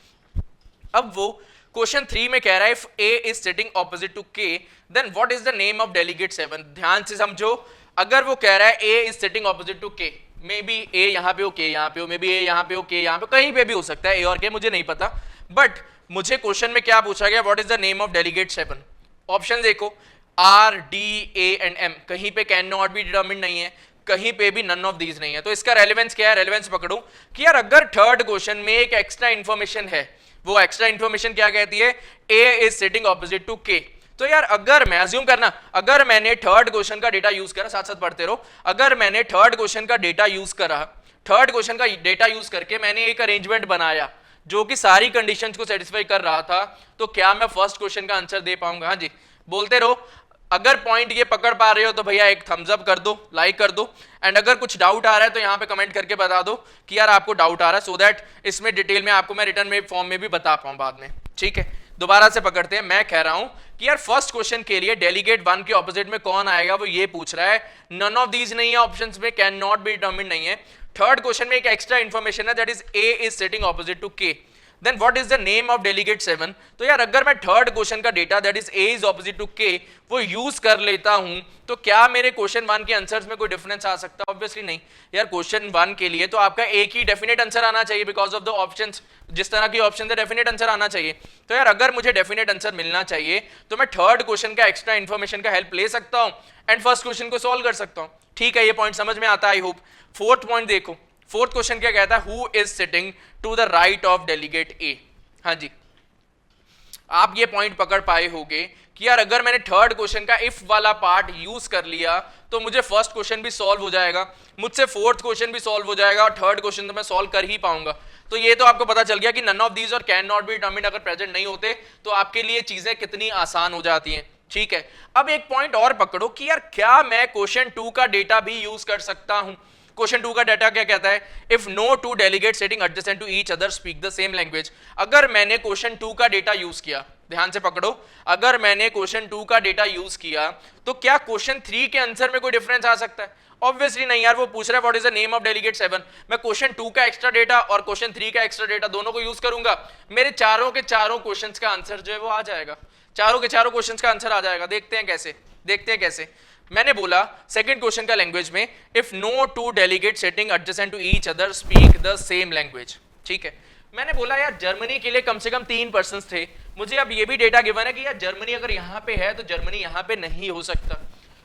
अब वो क्वेश्चन 3 में कह रहा है if A is sitting opposite to K then what is the name of delegate 7। ध्यान से समझो, अगर वो कह रहा है A is sitting opposite to K, may be ए यहाँ पे हो, के यहाँ पे हो, मे बी ए यहाँ पे हो, के यहाँ पे, कहीं पे भी हो सकता है ए और के, मुझे नहीं पता। बट मुझे क्वेश्चन में क्या पूछा गया? What is the name of delegate 7। Option देखो, R, D, A and M, कहीं पे कैन नॉट बी डिटरमिन्ड नहीं है, कहीं पे भी नन ऑफ दीज नहीं है। तो इसका रेलेवेंस क्या है? रेलेवेंस पकड़ो कि यार अगर थर्ड क्वेश्चन में एक एक्स्ट्रा इंफॉर्मेशन है, वो एक्स्ट्रा इंफॉर्मेशन क्या कहती है? A is sitting opposite to के। तो यार अगर मैं अज्यूम करना, अगर मैंने थर्ड क्वेश्चन का डेटा यूज करा, साथ साथ पढ़ते रहो, अगर मैंने थर्ड क्वेश्चन का डेटा यूज करा, थर्ड क्वेश्चन का डेटा यूज करके मैंने एक अरेंजमेंट बनाया जो कि सारी कंडीशंस को सेटिस्फाई कर रहा था, तो क्या मैं फर्स्ट क्वेश्चन का आंसर दे पाऊंगा? हाँ जी, बोलते रहो। अगर पॉइंट ये पकड़ पा रहे हो तो भैया एक थम्स अप कर दो, लाइक कर दो, एंड अगर कुछ डाउट आ रहा है तो यहाँ पे कमेंट करके बता दो कि यार आपको डाउट आ रहा है, सो दैट इसमें डिटेल में आपको मैं रिटर्न में फॉर्म में भी बता पाऊं बाद में, ठीक है। दोबारा से पकड़ते हैं। मैं कह रहा हूं कि यार फर्स्ट क्वेश्चन के लिए डेलीगेट 1 के ऑपोजिट में कौन आएगा, वो ये पूछ रहा है। नन ऑफ दीज नहीं है ऑप्शंस में, कैन नॉट बी डिटरमिन्ड नहीं है। थर्ड क्वेश्चन में एक एक्स्ट्रा इंफॉर्मेशन है, that is A is sitting opposite to K. Then what is the name of delegate 7। तो यार अगर मैं थर्ड क्वेश्चन का data that is A is opposite to K वो यूज कर लेता हूं, तो क्या मेरे क्वेश्चन 1 के आंसर्स में कोई डिफरेंस आ सकता है? ऑब्वियसली नहीं। यार क्वेश्चन 1 के लिए तो आपका एक ही डेफिनेट आंसर आना चाहिए, बिकॉज ऑफ द ऑप्शंस, जिस तरह की ऑप्शन है डेफिनेट आंसर आना चाहिए। तो यार अगर मुझे डेफिनेट आंसर मिलना चाहिए तो मैं थर्ड क्वेश्चन का एक्स्ट्रा इंफॉर्मेशन का हेल्प ले सकता हूं एंड फर्स्ट क्वेश्चन को सॉल्व कर सकता हूं, ठीक है। ये पॉइंट समझ में आता है, आई होप। फोर्थ पॉइंट देखो, फोर्थ क्वेश्चन क्या कहता है? Who is sitting to the right of delegate A. हाँ जी, आप ये पॉइंट पकड़ पाए होंगे कि यार अगर मैंने थर्ड क्वेश्चन का इफ वाला पार्ट यूज कर लिया तो मुझे फर्स्ट क्वेश्चन भी सॉल्व हो जाएगा, मुझसे फोर्थ क्वेश्चन भी सॉल्व हो जाएगा और थर्ड क्वेश्चन तो मैं सॉल्व कर ही पाऊंगा। तो ये तो आपको पता चल गया कि नन ऑफ दीज और कैन नॉट बी डिटरमिन्ड अगर प्रेजेंट नहीं होते तो आपके लिए चीजें कितनी आसान हो जाती हैं, ठीक है। अब एक पॉइंट और पकड़ो कि यार क्या मैं क्वेश्चन 2 का डेटा भी यूज कर सकता हूं? क्वेश्चन 2 का डाटा क्या कहता है? If no two delegate sitting adjacent to each other speak the same language. अगर मैंने क्वेश्चन 2 का डेटा यूज किया, ध्यान से पकड़ो, अगर मैंने क्वेश्चन 2 का डेटा यूज किया तो क्या क्वेश्चन 3 के आंसर में कोई डिफरेंस आ सकता है? ऑब्वियसली नहीं यार। वो पूछ रहा है what is the name of delegate 7, मैं क्वेश्चन 2 का एक्स्ट्रा डेटा और क्वेश्चन 3 का एक्स्ट्रा डेटा दोनों को यूज करूंगा, मेरे चारों के चारों क्वेश्चंस का आंसर जो है वो आ जाएगा, चारों के चारों क्वेश्चंस का आंसर आ जाएगा। देखते हैं कैसे, देखते हैं कैसे। मैंने बोला सेकंड क्वेश्चन का लैंग्वेज में, if no two delegate sitting adjacent to each other speak the same language, ठीक है। मैंने बोला यार जर्मनी के लिए कम से कम 3 पर्सन्स थे, मुझे अब ये भी डेटा गिवन है कि यार जर्मनी अगर यहाँ पे है तो जर्मनी यहाँ पे नहीं हो सकता।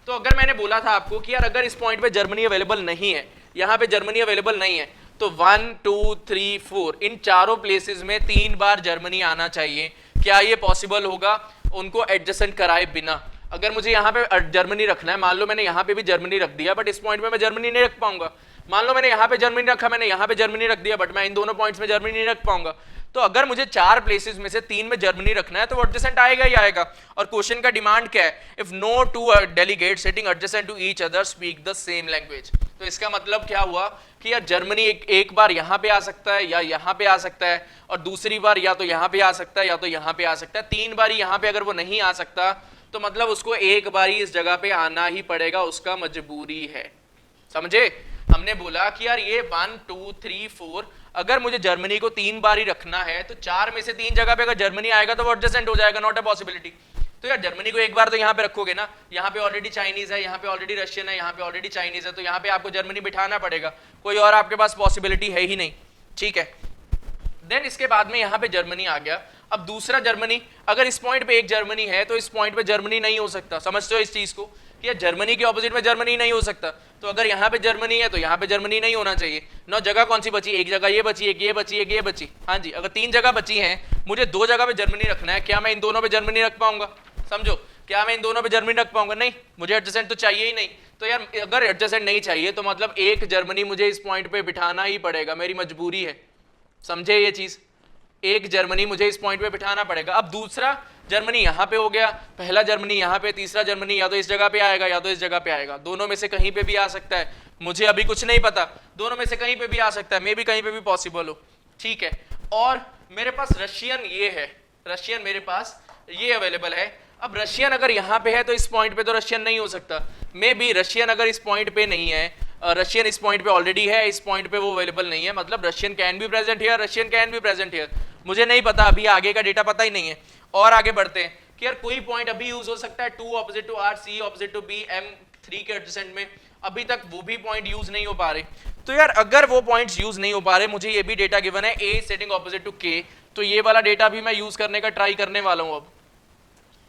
तो अगर मैंने बोला था आपको कि यार अगर इस पॉइंट पे जर्मनी अवेलेबल नहीं है, यहाँ पे जर्मनी अवेलेबल नहीं है, तो 1 2 3 4 इन चारों प्लेसेस में 3 बार जर्मनी आना चाहिए। क्या ये पॉसिबल होगा? उनको एडजस्टेंट कराए बिना। अगर मुझे यहाँ पे जर्मनी रखना है, मान लो मैंने यहाँ पे भी जर्मनी रख दिया, बट इस पॉइंट में मैं जर्मनी नहीं रख पाऊंगा। मान लो मैंने यहाँ पे जर्मनी रखा, मैंने यहाँ पे जर्मनी रख दिया, बट मैं इन दोनों पॉइंट्स में जर्मनी नहीं रख पाऊंगा। तो अगर मुझे 4 प्लेसेस में से 3 में जर्मनी रखना है तो वो एडजेसेंट आएगा ही आएगा। और क्वेश्चन का डिमांड क्या है, if no two delegate sitting adjacent to each other speak the same language. तो इसका मतलब क्या हुआ कि यार जर्मनी एक बार यहाँ पे आ सकता है या यहाँ पे आ सकता है, और दूसरी बार या तो यहाँ पे आ सकता है या तो यहाँ पे आ सकता है। 3 बार यहाँ पे अगर वो नहीं आ सकता तो मतलब उसको एक बार ही इस जगह पे आना ही पड़ेगा, उसका मजबूरी है। समझे? हमने बोला कि यार ये 1 2 3 4, अगर मुझे जर्मनी को 3 बार ही रखना है तो 4 में से 3 जगह पे अगर जर्मनी आएगा तो वो एडजेसेंट हो जाएगा, नॉट अ पॉसिबिलिटी। तो यार जर्मनी को एक बार तो यहाँ पे रखोगे ना, यहाँ पे ऑलरेडी चाइनीज है, यहाँ पे ऑलरेडी रशियन है, यहाँ पे ऑलरेडी चाइनीज है, तो यहाँ पे आपको जर्मनी बिठाना पड़ेगा, कोई और आपके पास पॉसिबिलिटी है ही नहीं। ठीक है, देन इसके बाद में यहाँ पे जर्मनी आ गया। अब दूसरा जर्मनी, अगर इस पॉइंट पे एक जर्मनी है तो इस पॉइंट पे जर्मनी नहीं हो सकता। समझते हो इस चीज को कि यार जर्मनी के ऑपोजिट में जर्मनी नहीं हो सकता। तो अगर यहाँ पे जर्मनी है तो यहाँ पे जर्मनी नहीं होना चाहिए। नौ जगह कौन सी बची? एक जगह ये बची, एक ये बची, एक ये बची। हाँ जी, अगर 3 जगह बची हैं, मुझे 2 जगह पे जर्मनी रखना है, क्या मैं इन दोनों पे जर्मनी रख पाऊंगा? समझो, क्या मैं इन दोनों पे जर्मनी रख पाऊंगा? नहीं, मुझे एडजेसेंट तो चाहिए ही नहीं। तो यार अगर एडजेसेंट नहीं चाहिए तो मतलब एक जर्मनी मुझे इस पॉइंट पे बिठाना ही पड़ेगा, मेरी मजबूरी है। समझे ये चीज? एक जर्मनी मुझे इस पॉइंट पे बिठाना पड़ेगा। अब दूसरा जर्मनी यहाँ पे हो गया, पहला जर्मनी यहाँ पे, तीसरा जर्मनी या तो इस जगह पे आएगा या तो इस जगह पे आएगा, दोनों में से कहीं पे भी आ सकता है। मुझे अभी कुछ नहीं पता, दोनों में से कहीं पे भी आ सकता है, मे भी कहीं पे भी पॉसिबल हो। ठीक है, और मेरे पास रशियन ये है, रशियन मेरे पास ये अवेलेबल है। अब रशियन अगर यहाँ पे है तो इस पॉइंट पे तो रशियन नहीं हो सकता। मे बी रशियन अगर इस पॉइंट पे नहीं है, रशियन इस पॉइंट पे ऑलरेडी है, इस पॉइंट पे वो अवेलेबल नहीं है, मतलब Russian can be present here, Russian can be present here. मुझे नहीं पता, अभी आगे का डेटा पता ही नहीं है। और आगे बढ़ते हैं कि यार कोई पॉइंट अभी यूज हो सकता है 2 opposite to R, C opposite to B, M 3 के एडजेसेंट में, अभी तक वो भी पॉइंट यूज नहीं हो पा रहे। तो यार अगर वो पॉइंट्स यूज नहीं हो पा रहे, मुझे ये भी डेटा गिवन है ए सेटिंग ऑपोजिट टू के, तो ये वाला डेटा भी मैं यूज करने का ट्राई करने वाला हूं। अब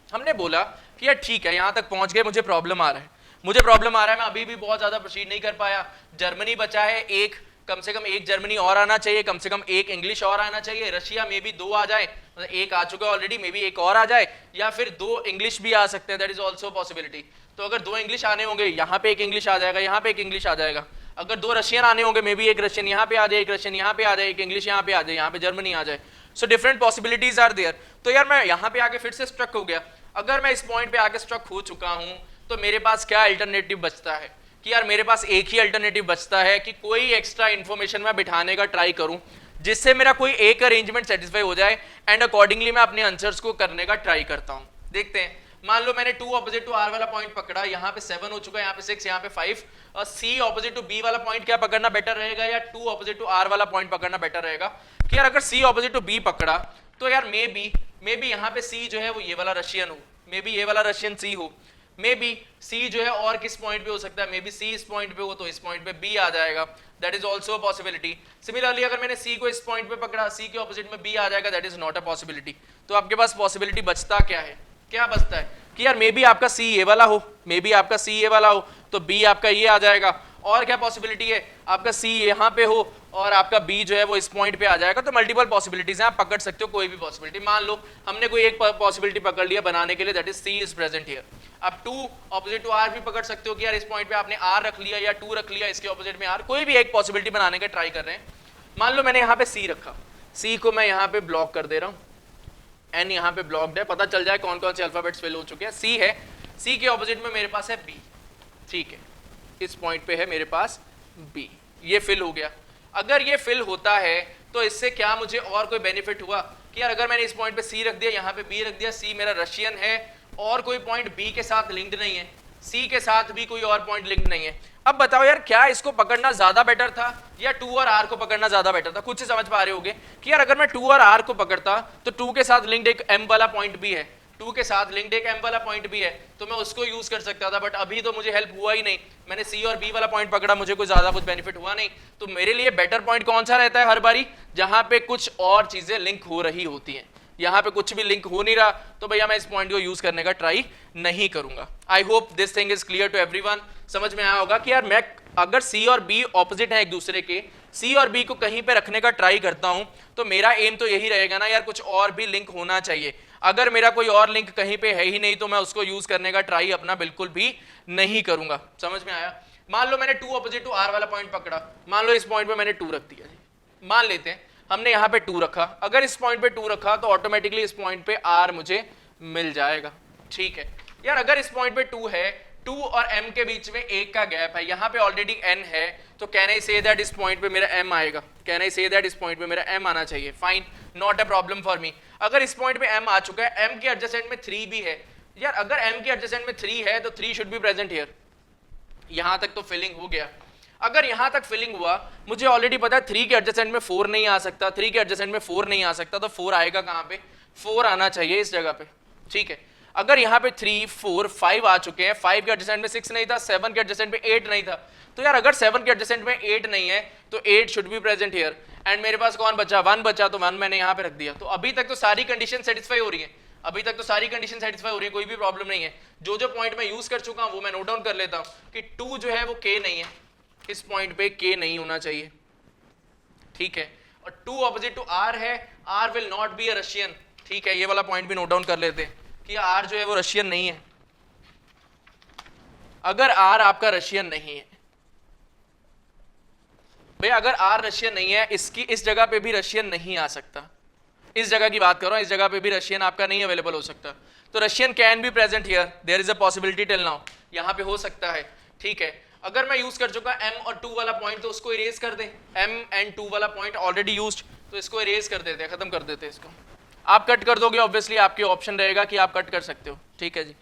हमने बोला कि यार ठीक है, यहां तक पहुंच गए, मुझे प्रॉब्लम आ रहा है, मैं अभी भी बहुत ज्यादा प्रोसीड नहीं कर पाया। जर्मनी बचा है एक, कम से कम एक जर्मनी और आना चाहिए, कम से कम एक इंग्लिश और आना चाहिए। रशिया में भी 2 आ जाए, मतलब एक आ चुका है ऑलरेडी, मे बी एक और आ जाए, या फिर 2 इंग्लिश भी आ सकते हैं, दैट इज ऑल्सो पॉसिबिलिटी। तो अगर 2 इंग्लिश आने होंगे, यहाँ पे एक इंग्लिश आ जाएगा, यहाँ पे एक इंग्लिश आ जाएगा। अगर 2 रशियन आने होंगे, मे बी एक रशियन यहाँ पे आ जाए, एक रशियन यहाँ पे आ जाए, एक इंग्लिश यहाँ पे आ जाए, यहाँ पे जर्मनी आ जाए। So different possibilities are there. तो यार मैं यहाँ पे आके फिर से स्ट्रक हो गया। अगर मैं इस पॉइंट पे आके स्ट्रक हो चुका हूँ तो मेरे पास क्या अल्टरनेटिव बचता है कि यार मेरे पास एक ही अल्टरनेटिव बचता है कि कोई एक्स्ट्रा इंफॉर्मेशन मैं बिठाने का ट्राई करूं जिससे मेरा कोई एक अरेंजमेंट सेटिस्फाई हो जाए, एंड अकॉर्डिंगली मैं अपने आंसर्स को करने का ट्राई करता हूं। देखते हैं, मान लो मैंने 2 ऑपोजिट टू आर वाला पॉइंट पकड़ा, यहाँ पे 7 हो चुका है, यहाँ पे 6, यहाँ पे 5, और सी ऑपोजिट टू बी वाला पॉइंट क्या पकड़ना बेटर रहेगा, या 2 ऑपोजिट टू आर वाला पॉइंट पकड़ना बेटर रहेगा? कि यार अगर सी ऑपोजिट टू बी पकड़ा तो यार मे बी यहाँ पे सी जो है वो ये वाला रशियन हो, मे बी ये वाला रशियन सी हो, मे बी सी जो है और किस पॉइंट पे हो सकता है, मे बी सी इस पॉइंट पे हो तो इस पॉइंट पे बी आ जाएगा, that is also a possibility. Similarly अगर मैंने सी को इस पॉइंट पे पकड़ा, सी के ऑपोजिट में बी आ जाएगा, that is not a possibility. तो आपके पास पॉसिबिलिटी बचता क्या है? क्या बचता है कि यार मे बी आपका सी ये वाला हो, मे बी आपका सी ये वाला हो, तो बी आपका ये आ जाएगा। और क्या पॉसिबिलिटी है? आपका सी यहाँ पे हो और आपका बी जो है वो इस पॉइंट पे आ जाएगा। तो मल्टीपल पॉसिबिलिटीज हैं, आप पकड़ सकते हो कोई भी पॉसिबिलिटी। मान लो हमने कोई एक पॉसिबिलिटी पकड़ लिया बनाने के लिए, that is C is present here. आप 2 ऑपोजिट टू आर भी पकड़ सकते हो कि यार इस पॉइंट पे आपने आर रख लिया या 2 रख लिया, इसके ऑपोजिट में आर, कोई भी एक पॉसिबिलिटी बनाने का ट्राई कर रहे हैं। मान लो मैंने यहाँ पे सी रखा, सी को मैं यहाँ पे ब्लॉक कर दे रहा हूँ, एन यहाँ पे ब्लॉक्ड है, पता चल जाए कौन कौन से अल्फाबेट्स फिल हो चुके हैं। सी है, सी के ऑपोजिट में मेरे पास है बी, ठीक है, इस पॉइंट पे है मेरे पास बी, ये फिल हो गया। अगर ये फिल होता है तो इससे क्या मुझे और कोई बेनिफिट हुआ कि यार अगर मैंने इस पॉइंट पे सी रख दिया, यहाँ पे बी रख दिया, सी मेरा रशियन है और कोई पॉइंट बी के साथ लिंक्ड नहीं है, सी के साथ भी कोई और पॉइंट लिंक्ड नहीं है। अब बताओ यार क्या इसको पकड़ना ज्यादा बेटर था या 2 और आर को पकड़ना ज्यादा बेटर था? खुद से समझ पा रहे होगे कि यार अगर मैं 2 और आर को पकड़ता तो 2 के साथ लिंक्ड एक एम वाला पॉइंट भी है, 2 के साथ लिंक्ड एक एम वाला पॉइंट भी है, तो मैं उसको यूज कर सकता था। बट अभी तो मुझे हेल्प हुआ ही नहीं, मैंने सी और बी वाला पॉइंट पकड़ा, मुझे कोई ज्यादा कुछ बेनिफिट हुआ नहीं। तो मेरे लिए बेटर पॉइंट कौन सा रहता है हर बारी? जहां पे कुछ और चीजें लिंक हो रही होती हैं। यहाँ पे कुछ भी लिंक हो नहीं रहा तो भैया मैं इस पॉइंट को यूज करने का ट्राई नहीं करूंगा। I hope this thing is clear to everyone. समझ में आया होगा कि यार मैं अगर सी और बी ऑपोजिट है एक दूसरे के, सी और बी को कहीं पे रखने का ट्राई करता हूं तो मेरा एम तो यही रहेगा ना यार, कुछ और भी लिंक होना चाहिए। अगर मेरा कोई और लिंक कहीं पे है ही नहीं तो मैं उसको यूज करने का ट्राई अपना बिल्कुल भी नहीं करूंगा। समझ में आया? मान लो मैंने 2 ऑपोजिट टू आर वाला पॉइंट पकड़ा, मान लो इस पॉइंट पे मैंने 2 रख दिया, मान लेते हैं हमने यहाँ पे 2 रखा, अगर इस पॉइंट पे 2 रखा तो ऑटोमेटिकली इस पॉइंट पे आर मुझे मिल जाएगा। ठीक है यार, अगर इस पॉइंट पे 2 है, 2 और m के बीच में 1 का गैप है, यहाँ पे ऑलरेडी n है, तो कैन आई से दैट इस पॉइंट पे मेरा m आएगा, कैन आई से दैट इस पॉइंट पे मेरा m आना चाहिए, fine, not a problem for me. अगर इस पॉइंट पे m आ चुका है, m के एडजेसेंट में 3 भी है, यार अगर m के एडजेसेंट में 3 है तो 3 शुड बी प्रेजेंट हियर। यहां तक तो फिलिंग हो गया। अगर यहां तक फिलिंग हुआ, मुझे ऑलरेडी पता है 3 के एडजेसेंट में 4 नहीं आ सकता, 3 के एडजेसेंट में 4 नहीं आ सकता, तो 4 आएगा कहां पे? 4 आना चाहिए इस जगह पे। ठीक है, अगर यहाँ पे 3, 4, 5 आ चुके हैं, 5 के एडजेसेंट में 6 नहीं था, 7 के एडजेसेंट में 8 नहीं था, तो यार अगर 7 के एडजेसेंट में 8 नहीं है तो 8 should be present here, and मेरे पास कौन बचा? 1 बचा, तो 1 मैंने यहाँ पे रख दिया। तो अभी तक तो सारी कंडीशन सेटिस्फाई हो रही है, अभी तक तो सारी कंडीशन सेटिस्फाई हो रही है, कोई भी प्रॉब्लम नहीं है। जो जो पॉइंट मैं यूज कर चुका हूं वो मैं नोट डाउन कर लेता हूं कि 2 जो है वो k नहीं है, इस पॉइंट पे k नहीं होना चाहिए। ठीक है, और 2 ऑपोजिट टू r है, r will not be a Russian. ठीक है, ये वाला पॉइंट भी नोट डाउन कर लेते हैं कि r जो है वो रशियन नहीं है। अगर r आपका रशियन नहीं है भैया, अगर r रशियन नहीं है, इसकी इस जगह पे भी रशियन नहीं आ सकता, इस जगह की बात कर रहा हूं, इस जगह पे भी रशियन आपका नहीं अवेलेबल हो सकता, तो Russian can be present here, there is a possibility till now, यहां पे हो सकता है। ठीक है, अगर मैं यूज कर चुका m और 2 वाला पॉइंट तो उसको इरेज कर दें, m एंड 2 वाला पॉइंट ऑलरेडी यूज्ड, तो इसको इरेज कर देते हैं, खत्म कर देते हैं इसको। आप कट कर दोगे, ऑब्वियसली आपके ऑप्शन रहेगा कि आप कट कर सकते हो। ठीक है जी,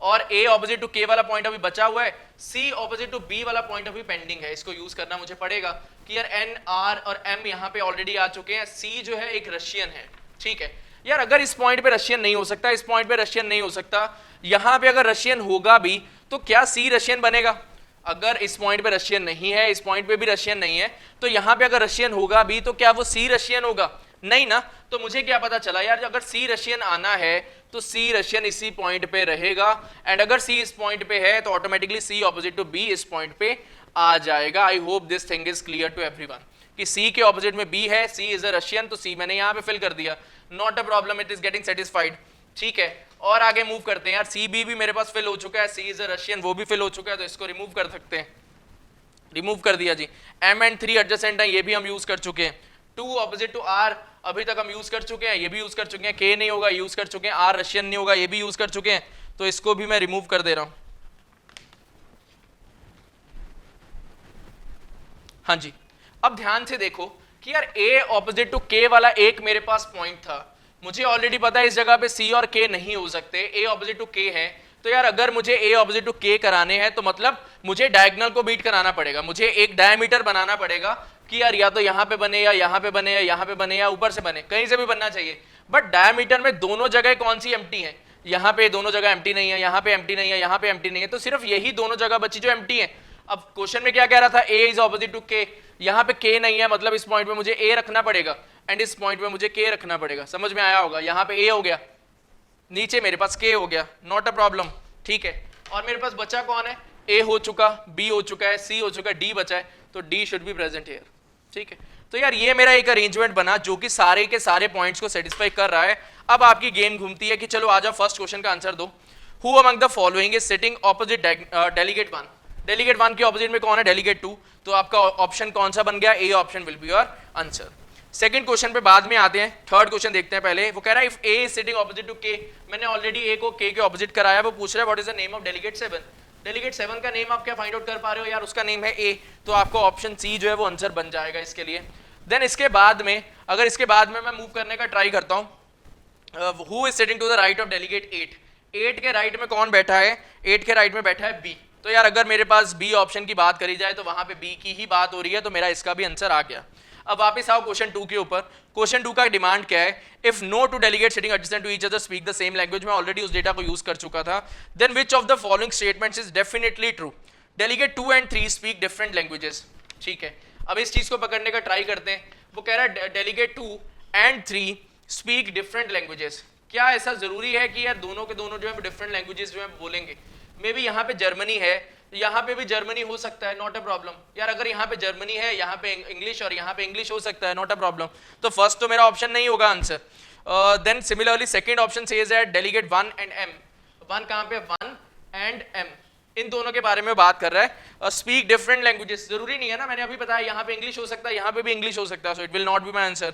और a ऑपोजिट टू k वाला पॉइंट अभी बचा हुआ है, c ऑपोजिट टू b वाला पॉइंट अभी पेंडिंग है, इसको यूज करना मुझे पड़ेगा कि यार n, r और m यहाँ पे ऑलरेडी आ चुके हैं, c जो है एक रशियन है। ठीक है यार, अगर इस पॉइंट पे रशियन नहीं हो सकता, इस पॉइंट पे रशियन नहीं हो सकता, यहां पे अगर रशियन होगा भी तो क्या सी रशियन बनेगा? अगर इस पॉइंट पे रशियन नहीं है, इस पॉइंट पे भी रशियन नहीं है, तो यहां पे अगर रशियन होगा भी तो क्या वो सी रशियन होगा? नहीं ना। तो मुझे क्या पता चला यार, अगर सी रशियन आना है तो सी रशियन इसी पॉइंट पे रहेगा, एंड अगर सी इस पॉइंट पे है तो automatically C opposite to B इस पॉइंट पे आ जाएगा। I hope this thing is clear to everyone कि C के ऑपोजिट में B है, C इज अ रशियन, तो C मैंने यहाँ पे फिल कर दिया, not a problem, it is getting satisfied. ठीक है, और आगे मूव करते हैं यार, CB भी मेरे पास फिल हो चुका है, C इज अ रशियन, वो भी फिल हो चुका है, तो इसको रिमूव कर सकते हैं, रिमूव कर दिया जी। M एंड 3 एडजेसेंट है, ये भी हम यूज कर चुके हैं। 2 ऑपोजिट टू R अभी तक हम यूज कर चुके हैं, ये भी यूज कर चुके हैं, K नहीं होगा, यूज कर चुके हैं, R रशियन नहीं होगा, ये भी यूज कर चुके हैं, तो इसको भी मैं रिमूव कर दे रहा हूं। हाँ जी, अब ध्यान से देखो कि यार A ऑपोजिट टू K वाला एक मेरे पास पॉइंट था, मुझे ऑलरेडी पता है इस जगह पे C और K नहीं हो सकते, A ऑपोजिट टू K है, तो यार अगर मुझे A ऑपोजिट टू K कराने हैं तो मतलब मुझे डायगोनल को बीट कराना पड़ेगा, मुझे एक डायमीटर बनाना पड़ेगा कि यार या तो यहाँ पे बने या यहाँ पे बने या यहाँ पे बने या ऊपर से बने, कहीं से भी बनना चाहिए, बट डायमीटर में दोनों जगह कौन सी एम्प्टी है? यहाँ पे दोनों जगह एम्प्टी नहीं है, यहाँ पे एम्प्टी नहीं है, यहाँ पे एम्प्टी नहीं है, तो सिर्फ यही दोनों जगह बची जो एम्प्टी है। अब क्वेश्चन में क्या कह रहा था? A is opposite to K, यहाँ पे K नहीं है, मतलब इस पॉइंट पे मुझे A रखना पड़ेगा, एंड इस पॉइंट पे मुझे K रखना पड़ेगा। समझ में आया होगा, यहाँ पे A हो गया, नीचे मेरे पास K हो गया, नॉट अ प्रॉब्लम। ठीक है, और मेरे पास बचा कौन है? A हो चुका, B हो चुका है, C हो चुका है, D बचा है, तो D should be present here. ठीक है, तो यार ये मेरा एक अरेंजमेंट बना जो कि सारे के सारे पॉइंट्स को सेटिस्फाई कर रहा है। अब आपकी गेम घूमती है कि चलो आ जाओ फर्स्ट क्वेश्चन का आंसर दो। Who among the following is sitting opposite delegate 1? Delegate 1 के ऑपोजिट में कौन है? डेलीगेट 2, तो आपका ऑप्शन कौन सा बन गया? A option will be your answer. Second question पे बाद में आते हैं, थर्ड क्वेश्चन देखते हैं पहले। वो कह रहा है if A is sitting opposite to K, मैंने ऑलरेडी ए को के ऑपोजिट कराया, वो पूछ रहा है what is the name of delegate 7। Delegate 7 का नेम आप क्या फाइंड आउट कर पा रहे हो? यार उसका नेम है ए, तो आपको ऑप्शन सी जो है वो आंसर बन जाएगा इसके लिए। देन इसके बाद में, अगर इसके बाद में मैं मूव करने का ट्राई करता हूँ, who is sitting to the right of delegate 8? 8 के राइट में कौन बैठा है? 8 के राइट में बैठा है बी। तो यार अगर मेरे पास बी ऑप्शन की बात करी जाए तो वहां पे बी की ही बात हो रही है, तो मेरा इसका भी आंसर आ गया। अब वापस आओ क्वेश्चन 2 के ऊपर। क्वेश्चन 2 का डिमांड क्या है? If no two delegate sitting adjacent to each other speak the same language, मैं ऑलरेडी उस डेटा को यूज कर चुका था। Then which of the following statements is definitely true? Delegate 2 and 3 speak different languages. ठीक है, अब इस चीज को पकड़ने का ट्राई करते हैं। वो कह रहा है delegate 2 and 3 speak different languages. क्या ऐसा जरूरी है कि यार दोनों के दोनों जो है डिफरेंट लैंग्वेजेस जो है बोलेंगे? मे बी यहाँ पे जर्मनी है, यहाँ पे भी जर्मनी हो सकता है, नॉट अ प्रॉब्लम। यार अगर यहाँ पे जर्मनी है, यहाँ पे इंग्लिश और यहाँ पे इंग्लिश हो सकता है, नॉट अ प्रॉब्लम। तो फर्स्ट तो मेरा ऑप्शन नहीं होगा answer. Then similarly second option says that delegate 1 and m, 1 कहां पे, 1 एंड m, इन दोनों के बारे में बात कर रहा है। स्पीक डिफरेंट लैंग्वेजेस, जरूरी नहीं है ना, मैंने अभी बताया यहाँ पे इंग्लिश हो सकता है, यहाँ पे भी इंग्लिश हो सकता है, so it will not be my answer.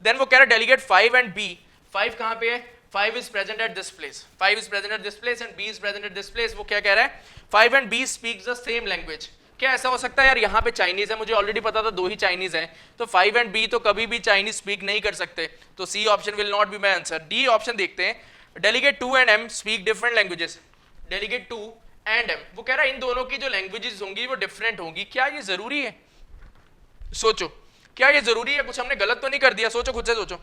देन वो कह रहा है डेलीगेट 5 एंड b, 5 कहां पे है, 5 is present at this place, 5 is present at this place and b is present at this place। वो क्या कह रहा है, 5 and b speaks the same language। क्या ऐसा हो सकता है यार, यहाँ पे चाइनीज है, मुझे ऑलरेडी पता था 2 ही चाइनीज हैं, तो 5 एंड b तो कभी भी चाइनीज स्पीक नहीं कर सकते, तो C option will not be my answer. D option देखते हैं, delegate 2 and m speak different languages, delegate 2 and m, वो कह रहा है इन दोनों की जो लैंग्वेजेस होंगी वो डिफरेंट होंगी। क्या ये जरूरी है, सोचो, क्या ये जरूरी है, कुछ हमने गलत तो नहीं कर दिया, सोचो, खुद से सोचो।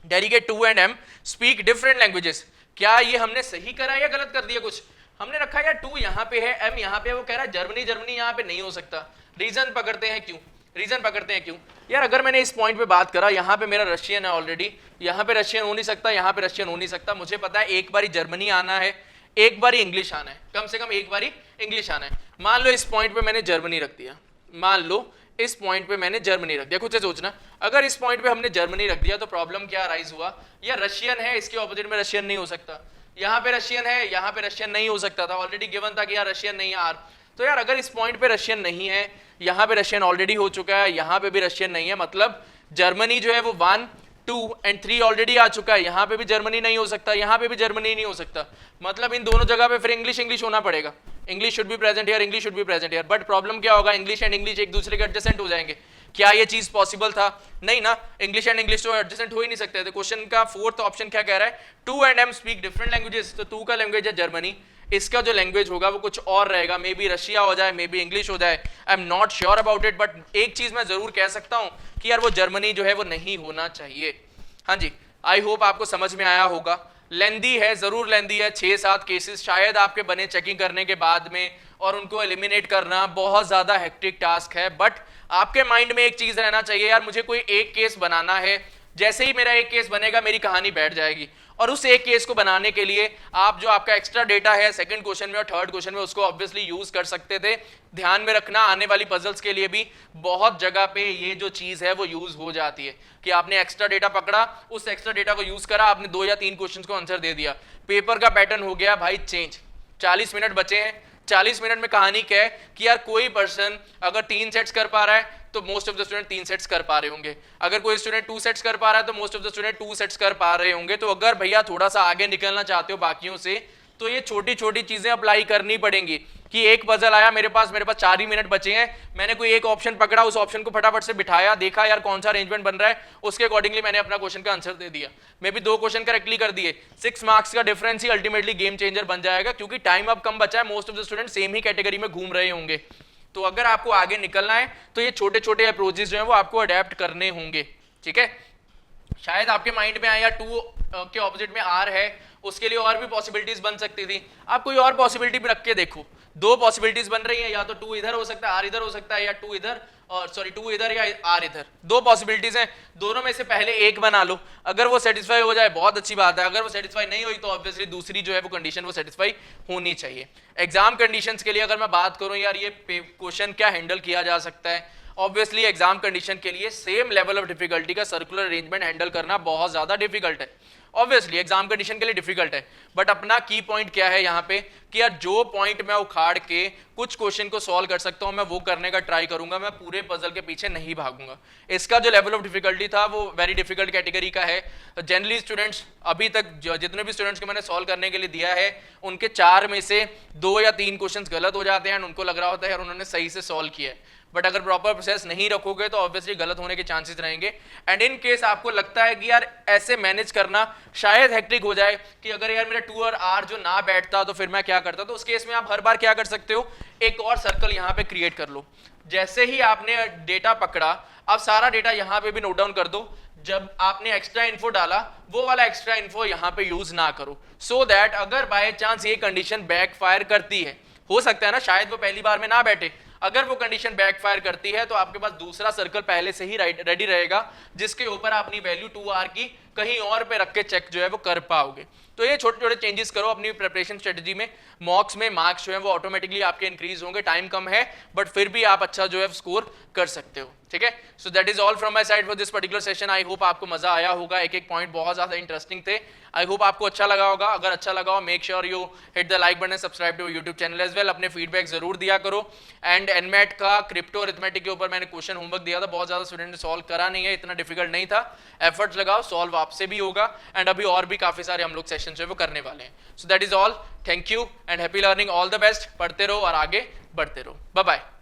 Delegate 2 and m speak different languages, क्या ये हमने सही करा या गलत कर दिया, कुछ हमने रखा यार 2 यहाँ पे है, m यहाँ पे है, वो कह रहा है जर्मनी, जर्मनी यहाँ पे नहीं हो सकता। रीजन पकड़ते हैं क्यों, रीजन पकड़ते हैं क्यों यार, अगर मैंने इस पॉइंट पे बात करा, यहाँ पे मेरा रशियन है ऑलरेडी, यहाँ पे रशियन हो नहीं सकता, यहाँ पे रशियन हो नहीं सकता, मुझे पता है एक बारी जर्मनी आना है, एक बारी इंग्लिश आना है, कम से कम एक बारी इंग्लिश आना है। मान लो इस पॉइंट पे मैंने जर्मनी रख दिया, मान लो इस पॉइंट पे मैंने जर्मनी रख दिया, खुद से सोचना, अगर इस पॉइंट पे हमने जर्मनी रख दिया तो प्रॉब्लम क्या राइज हुआ, या रशियन है, इसके ऑपोजिट में रशियन नहीं हो सकता, यहाँ पे रशियन है, यहाँ पे रशियन नहीं हो सकता था, ऑलरेडी गिवन था कि यार रशियन नहीं आर, तो यार अगर इस पॉइंट पे रशियन नहीं है, यहाँ पे रशियन ऑलरेडी हो चुका है, यहाँ पे भी रशियन नहीं है, मतलब जर्मनी जो है वो 1, 2 एंड 3 ऑलरेडी आ चुका है, यहाँ पे भी जर्मनी नहीं हो सकता, यहाँ पे भी जर्मनी नहीं हो सकता, मतलब इन दोनों जगह पे फिर इंग्लिश इंग्लिश होना पड़ेगा, English should be present here, English should be present here, but problem क्या होगा, इंग्लिश एंड इंग्लिश एक दूसरे के एडजेसेंट हो जाएंगे। क्या ये चीज पॉसिबल था, नहीं ना, इंग्लिश एंड इंग्लिश तो एडजेसेंट हो ही नहीं सकते थे। क्वेश्चन का फोर्थ ऑप्शन क्या कह रहा है, 2 and m speak different languages, तो 2 का लैंग्वेज है जर्मनी, इसका जो लैंग्वेज होगा वो कुछ और रहेगा, मे बी रशिया हो जाए, मे बी इंग्लिश हो जाए, I am not sure about it, but एक चीज मैं जरूर कह सकता हूं कि यार वो जर्मनी जो है वो नहीं होना चाहिए। हाँ जी, आई होप आपको समझ में आया होगा। लेंदी है, जरूर लेंदी है, 6-7 केसेस शायद आपके बने चेकिंग करने के बाद में, और उनको एलिमिनेट करना बहुत ज्यादा हेक्टिक टास्क है, बट आपके माइंड में एक चीज रहना चाहिए यार, मुझे कोई एक केस बनाना है, जैसे ही मेरा एक केस बनेगा मेरी कहानी बैठ जाएगी, और उस एक केस को बनाने के लिए आप जो आपका एक्स्ट्रा डेटा है सेकंड क्वेश्चन में और थर्ड क्वेश्चन में उसको ऑब्वियसली यूज कर सकते थे। ध्यान में रखना, आने वाली पजल्स के लिए भी बहुत जगह पे ये जो चीज है वो यूज हो जाती है कि आपने एक्स्ट्रा डेटा पकड़ा, उस एक्स्ट्रा डेटा को यूज करा, आपने 2 या 3 क्वेश्चन को आंसर दे दिया, पेपर का पैटर्न हो गया भाई चेंज। 40 मिनट बचे हैं, 40 मिनट में कहानी क्या है कि यार कोई पर्सन अगर 3 सेट्स कर पा रहा है तो most of the student 3 sets कर पा रहे होंगे, अगर कोई स्टूडेंट 2 सेट्स कर पा रहा है तो most of the student 2 sets कर पा रहे होंगे। तो अगर भैया थोड़ा सा आगे निकलना चाहते हो बाकियों से तो ये छोटी छोटी चीजें अप्लाई करनी पड़ेंगी कि एक पजल आया मेरे पास 4 ही मिनट बचे हैं, मैंने कोई एक ऑप्शन पकड़ा, उस ऑप्शन को फटाफट से बिठाया, देखा यार कौन सा अरेंजमेंट बन रहा है, उसके अकॉर्डिंगली मैंने अपना क्वेश्चन का आंसर दे दिया, मैं भी 2 क्वेश्चन करेक्टली कर दिए, 6 मार्क्स का डिफरेंस ही अल्टीमेटली गेम चेंजर बन जाएगा, क्योंकि टाइम अब कम बचा है, most of the student same he category में घूम रहे होंगे। तो अगर आपको आगे निकलना है तो ये छोटे छोटे अप्रोचेस जो है वो आपको अडेप्ट करने होंगे, ठीक है। शायद आपके माइंड में आया 2 के ऑपोजिट में आर है, उसके लिए और भी पॉसिबिलिटीज बन सकती थी, आप कोई और पॉसिबिलिटी भी रख के देखो, 2 पॉसिबिलिटीज बन रही है, या तो 2 इधर हो सकता है, आर इधर हो सकता है, या 2 इधर और 2 इधर या आर इधर, 2 पॉसिबिलिटीज हैं, दोनों में से पहले एक बना लो, अगर वो सेटिस्फाई हो जाए बहुत अच्छी बात है, अगर वो सेटिस्फाई नहीं हुई तो ऑब्वियसली दूसरी जो है वो कंडीशन वो सेटिस्फाई होनी चाहिए। एग्जाम कंडीशंस के लिए अगर मैं बात करूं यार ये क्वेश्चन क्या हैंडल किया जा सकता है, ऑब्वियसली एग्जाम कंडीशन के लिए सेम लेवल ऑफ डिफिकल्टी का सर्कुलर अरेंजमेंट हैंडल करना बहुत ज्यादा डिफिकल्ट है, ऑब्वियसली एग्जाम कंडीशन के लिए डिफिकल्ट है, बट अपना की पॉइंट क्या है यहाँ पे कि यार जो पॉइंट मैं उखाड़ के कुछ क्वेश्चन को सॉल्व कर सकता हूँ मैं वो करने का ट्राई करूंगा, मैं पूरे पजल के पीछे नहीं भागूंगा। इसका जो लेवल ऑफ डिफिकल्टी था वो वेरी डिफिकल्ट कैटेगरी का है। जनरली स्टूडेंट्स अभी तक जितने भी स्टूडेंट्स को मैंने सॉल्व करने के लिए दिया है उनके 4 में से 2 या 3 क्वेश्चन गलत हो जाते हैं एंड उनको लग रहा होता है यार उन्होंने सही से सॉल्व किया है, बट अगर प्रॉपर प्रोसेस नहीं रखोगे तो ऑब्वियसली गलत होने के चांसेस रहेंगे। एंड इन केस आपको लगता है कि यार ऐसे मैनेज करना शायद हेक्टिक हो जाए कि अगर यार मेरा 2 और R जो ना बैठता तो फिर मैं क्या करता, तो उस केस में आप हर बार क्या कर सकते हो, एक और सर्कल यहाँ पे क्रिएट कर लो। जैसे ही आपने डेटा पकड़ा अब सारा डेटा यहाँ पे भी नोट डाउन कर दो, जब आपने एक्स्ट्रा इन्फो डाला वो वाला एक्स्ट्रा इन्फो यहाँ पे यूज ना करो, सो दैट अगर बाय चांस ये कंडीशन बैकफायर करती है, हो सकता है ना शायद वो पहली बार में ना बैठे, अगर वो कंडीशन बैकफायर करती है तो आपके पास दूसरा सर्कल पहले से ही रेडी रहेगा जिसके ऊपर अपनी वैल्यू 2R की कहीं और पे रख के चेक जो है वो कर पाओगे। तो ये छोटे छोटे चेंजेस करो अपनी प्रिपरेशन स्ट्रेटजी में, मॉक्स में मार्क्स जो है वो ऑटोमेटिकली आपके इंक्रीज होंगे। टाइम कम है बट फिर भी आप अच्छा जो है स्कोर कर सकते हो, ठीक है। सो that is all from my side for this particular session. I hope आपको मजा आया होगा, एक एक पॉइंट बहुत ज्यादा इंटरेस्टिंग थे। आई होप आपको अच्छा लगा होगा। अगर अच्छा लगा हो make sure you hit the like button, subscribe to YouTube channel as well. अपने फीडबैक जरूर दिया करो। एंड एनमेट का क्रिप्टो अरिथमेटिक के ऊपर मैंने क्वेश्चन होमवर्क दिया था, बहुत ज्यादा स्टूडेंट ने सॉल्व करा नहीं है, इतना डिफिकल्ट नहीं था। एफर्ट्स लगाओ, सॉल्व आपसे भी होगा। एंड अभी और भी काफी सारे हम लोग सेशन जो है वो करने वाले हैं। So that is all, thank you and happy learning, all the best. पढ़ते रहो और आगे बढ़ते रहो। Bye bye.